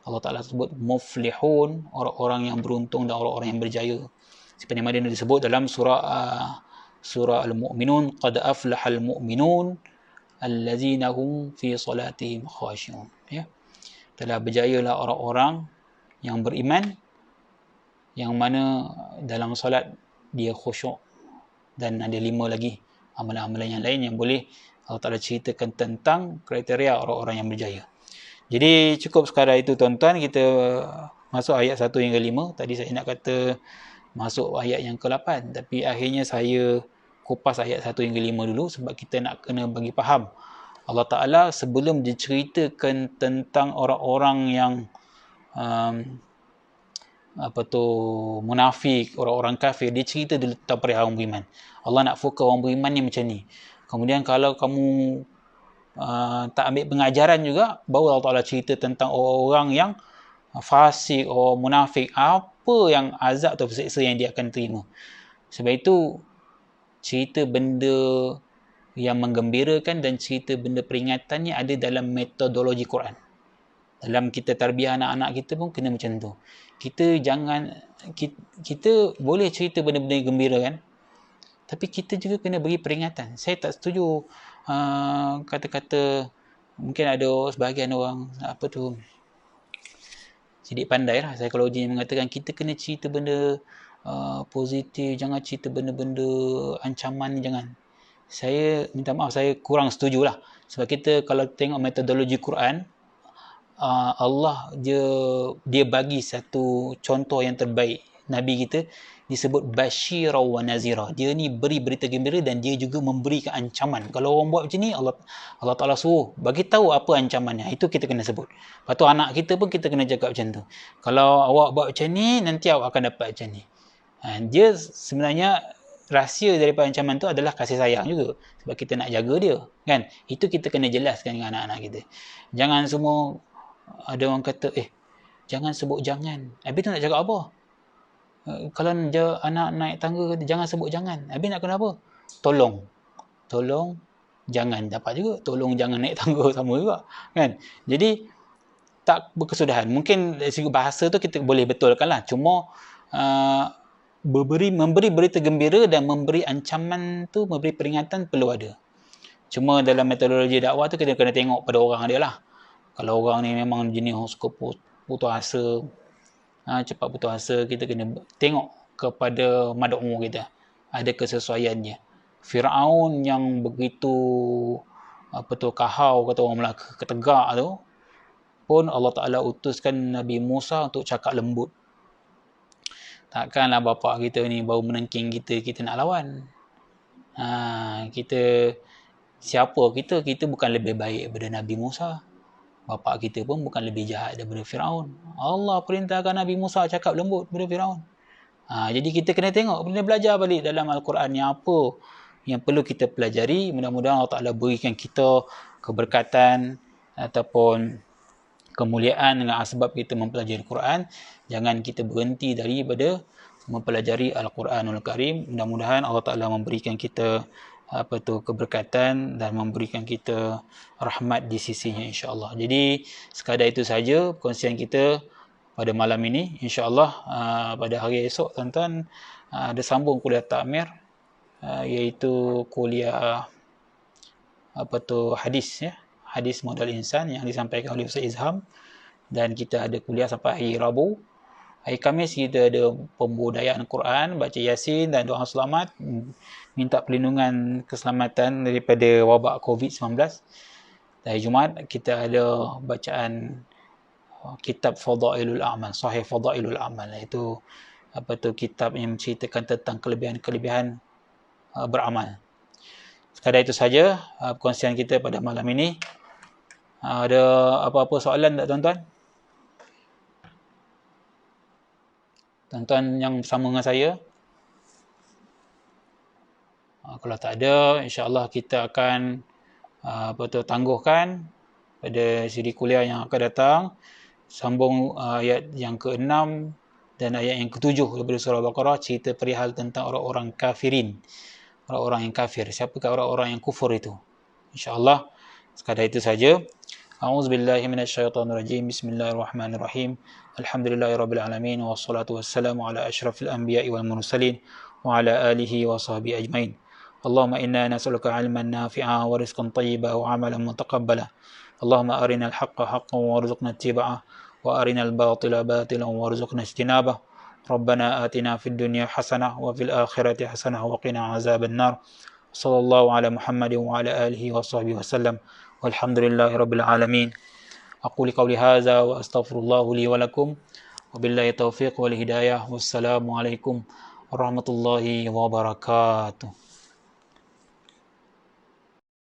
[SPEAKER 1] Allah Ta'ala sebut muflihun, orang-orang yang beruntung dan orang-orang yang berjaya. Seperti mana disebut dalam surah Al-Mu'minun, qad aflahal mu'minun allazina hum fi salatihim khashi'un. Ya. Telah berjayalah orang-orang yang beriman, yang mana dalam solat dia khusyuk. Dan ada 5 lagi amalan-amalan yang lain yang boleh Allah Ta'ala ceritakan tentang kriteria orang-orang yang berjaya. Jadi cukup sekadar itu tuan-tuan, kita masuk ayat 1 hingga 5. Tadi saya nak kata masuk ayat yang ke-8, tapi akhirnya saya kupas ayat 1 hingga 5 dulu sebab kita nak kena bagi faham. Allah Ta'ala sebelum diceritakan tentang orang-orang yang munafik, orang-orang kafir, dia cerita dulu tentang perihal orang beriman. Allah nak fokus orang beriman ni macam ni. Kemudian kalau kamu tak ambil pengajaran juga, baru Allah Ta'ala cerita tentang orang-orang yang fasik, orang munafik, apa yang azab atau seksa yang dia akan terima. Sebab itu cerita benda yang menggembirakan dan cerita benda peringatan ni ada dalam metodologi Quran. Dalam kita tarbiyah anak-anak kita pun kena macam tu. Kita boleh cerita benda-benda gembira kan, tapi kita juga kena beri peringatan. Saya tak setuju kata-kata, mungkin ada sebahagian orang sidik pandai lah psikologi yang mengatakan kita kena cerita benda positif, jangan cerita benda-benda ancaman ni, jangan. Saya minta maaf, saya kurang setuju lah. Sebab kita kalau tengok metodologi Quran, Allah dia bagi satu contoh yang terbaik. Nabi kita disebut Bashira wa Nazira. Dia ni beri berita gembira dan dia juga memberikan ancaman. Kalau orang buat macam ni, Allah Ta'ala suruh bagi tahu apa ancamannya. Itu kita kena sebut. Lepas tu anak kita pun kita kena jaga macam tu. Kalau awak buat macam ni, nanti awak akan dapat macam ni. Dia sebenarnya rahsia daripada ancaman tu adalah kasih sayang juga. Sebab kita nak jaga dia. Kan? Itu kita kena jelaskan dengan anak-anak kita. Jangan semua, ada orang kata, jangan sebut jangan. Habis tu nak cakap apa? Kalau anak naik tangga, jangan sebut jangan. Habis nak kena apa? Tolong, jangan. Dapat juga. Tolong jangan naik tangga, sama juga. Kan? Jadi, tak berkesudahan. Mungkin dari segi bahasa tu kita boleh betulkan lah. Cuma, memberi berita gembira dan memberi ancaman tu, memberi peringatan perlu ada. Cuma dalam metodologi dakwah tu kita kena tengok pada orang dia lah. Kalau orang ni memang jenis suka putus asa, cepat putus asa, kita kena tengok kepada mad'u kita, ada kesesuaiannya. Firaun yang begitu kahau, kata orang Melaka, ketegak tu pun Allah Ta'ala utuskan Nabi Musa untuk cakap lembut. Takkanlah bapa kita ni baru menengking kita nak lawan. Siapa kita? Kita bukan lebih baik daripada Nabi Musa. Bapa kita pun bukan lebih jahat daripada Firaun. Allah perintahkan Nabi Musa cakap lembut daripada Firaun. Jadi kita kena tengok, kena belajar balik dalam Al-Quran ni apa yang perlu kita pelajari. Mudah-mudahan Allah Ta'ala berikan kita keberkatan ataupun kemuliaan dengan asbab kita mempelajari Al-Quran. Jangan kita berhenti daripada mempelajari Al-Quranul Karim. Mudah-mudahan Allah Ta'ala memberikan kita keberkatan dan memberikan kita rahmat di sisinya, insya-Allah. Jadi sekadar itu saja perkongsian kita pada malam ini. Insya-Allah pada hari esok tuan-tuan ada sambung kuliah takmir, iaitu kuliah hadis, ya, hadis modal insan yang disampaikan oleh Ustaz Izham, dan kita ada kuliah sampai hari Rabu. Hari Khamis kita ada pembudayaan Quran, baca Yasin dan doa selamat, minta perlindungan keselamatan daripada wabak COVID-19. Hari Jumaat kita ada bacaan kitab Fadailul A'mal, Sahih Fadailul A'mal, iaitu kitab yang menceritakan tentang kelebihan-kelebihan beramal. Sekadar itu saja perkongsian kita pada malam ini. Ada apa-apa soalan tak tuan-tuan? Tuan-tuan yang bersama dengan saya? Kalau tak ada, insya-Allah kita akan tangguhkan pada siri kuliah yang akan datang. Sambung ayat yang ke-6 Dan ayat yang ke-7 daripada surah Al-Baqarah cerita perihal tentang orang-orang kafirin, orang-orang yang kafir. Siapakah orang-orang yang kufur itu? InsyaAllah sekadar itu saja. A'udzubillahi minasyaitonirrajim. Bismillahirrahmanirrahim. Alhamdulillahirabbil alamin wassalatu wassalamu ala asyrafil anbiya'i wal mursalin wa ala alihi wa sahbihi ajmain. Allahumma inna nas'aluka 'ilman nafi'a wa rizqan thayyiban wa 'amalan mutaqabbala. Allahumma arinal haqqa haqqan warzuqna ittiba'ah wa arinal batila batilan warzuqna ijtinabah. Rabbana atina fid dunya hasanah wa fil akhirati hasanah wa qina azaban nar. Sallallahu ala Muhammadin wa ala alihi wa sahbihi wasallam. Walhamdulillahi rabbil alamin. Aqulu qawli hadza wa astaghfirullahu li wa lakum. Wabillahi taufiq wal hidayah. Wassalamu alaikum warahmatullahi wabarakatuh.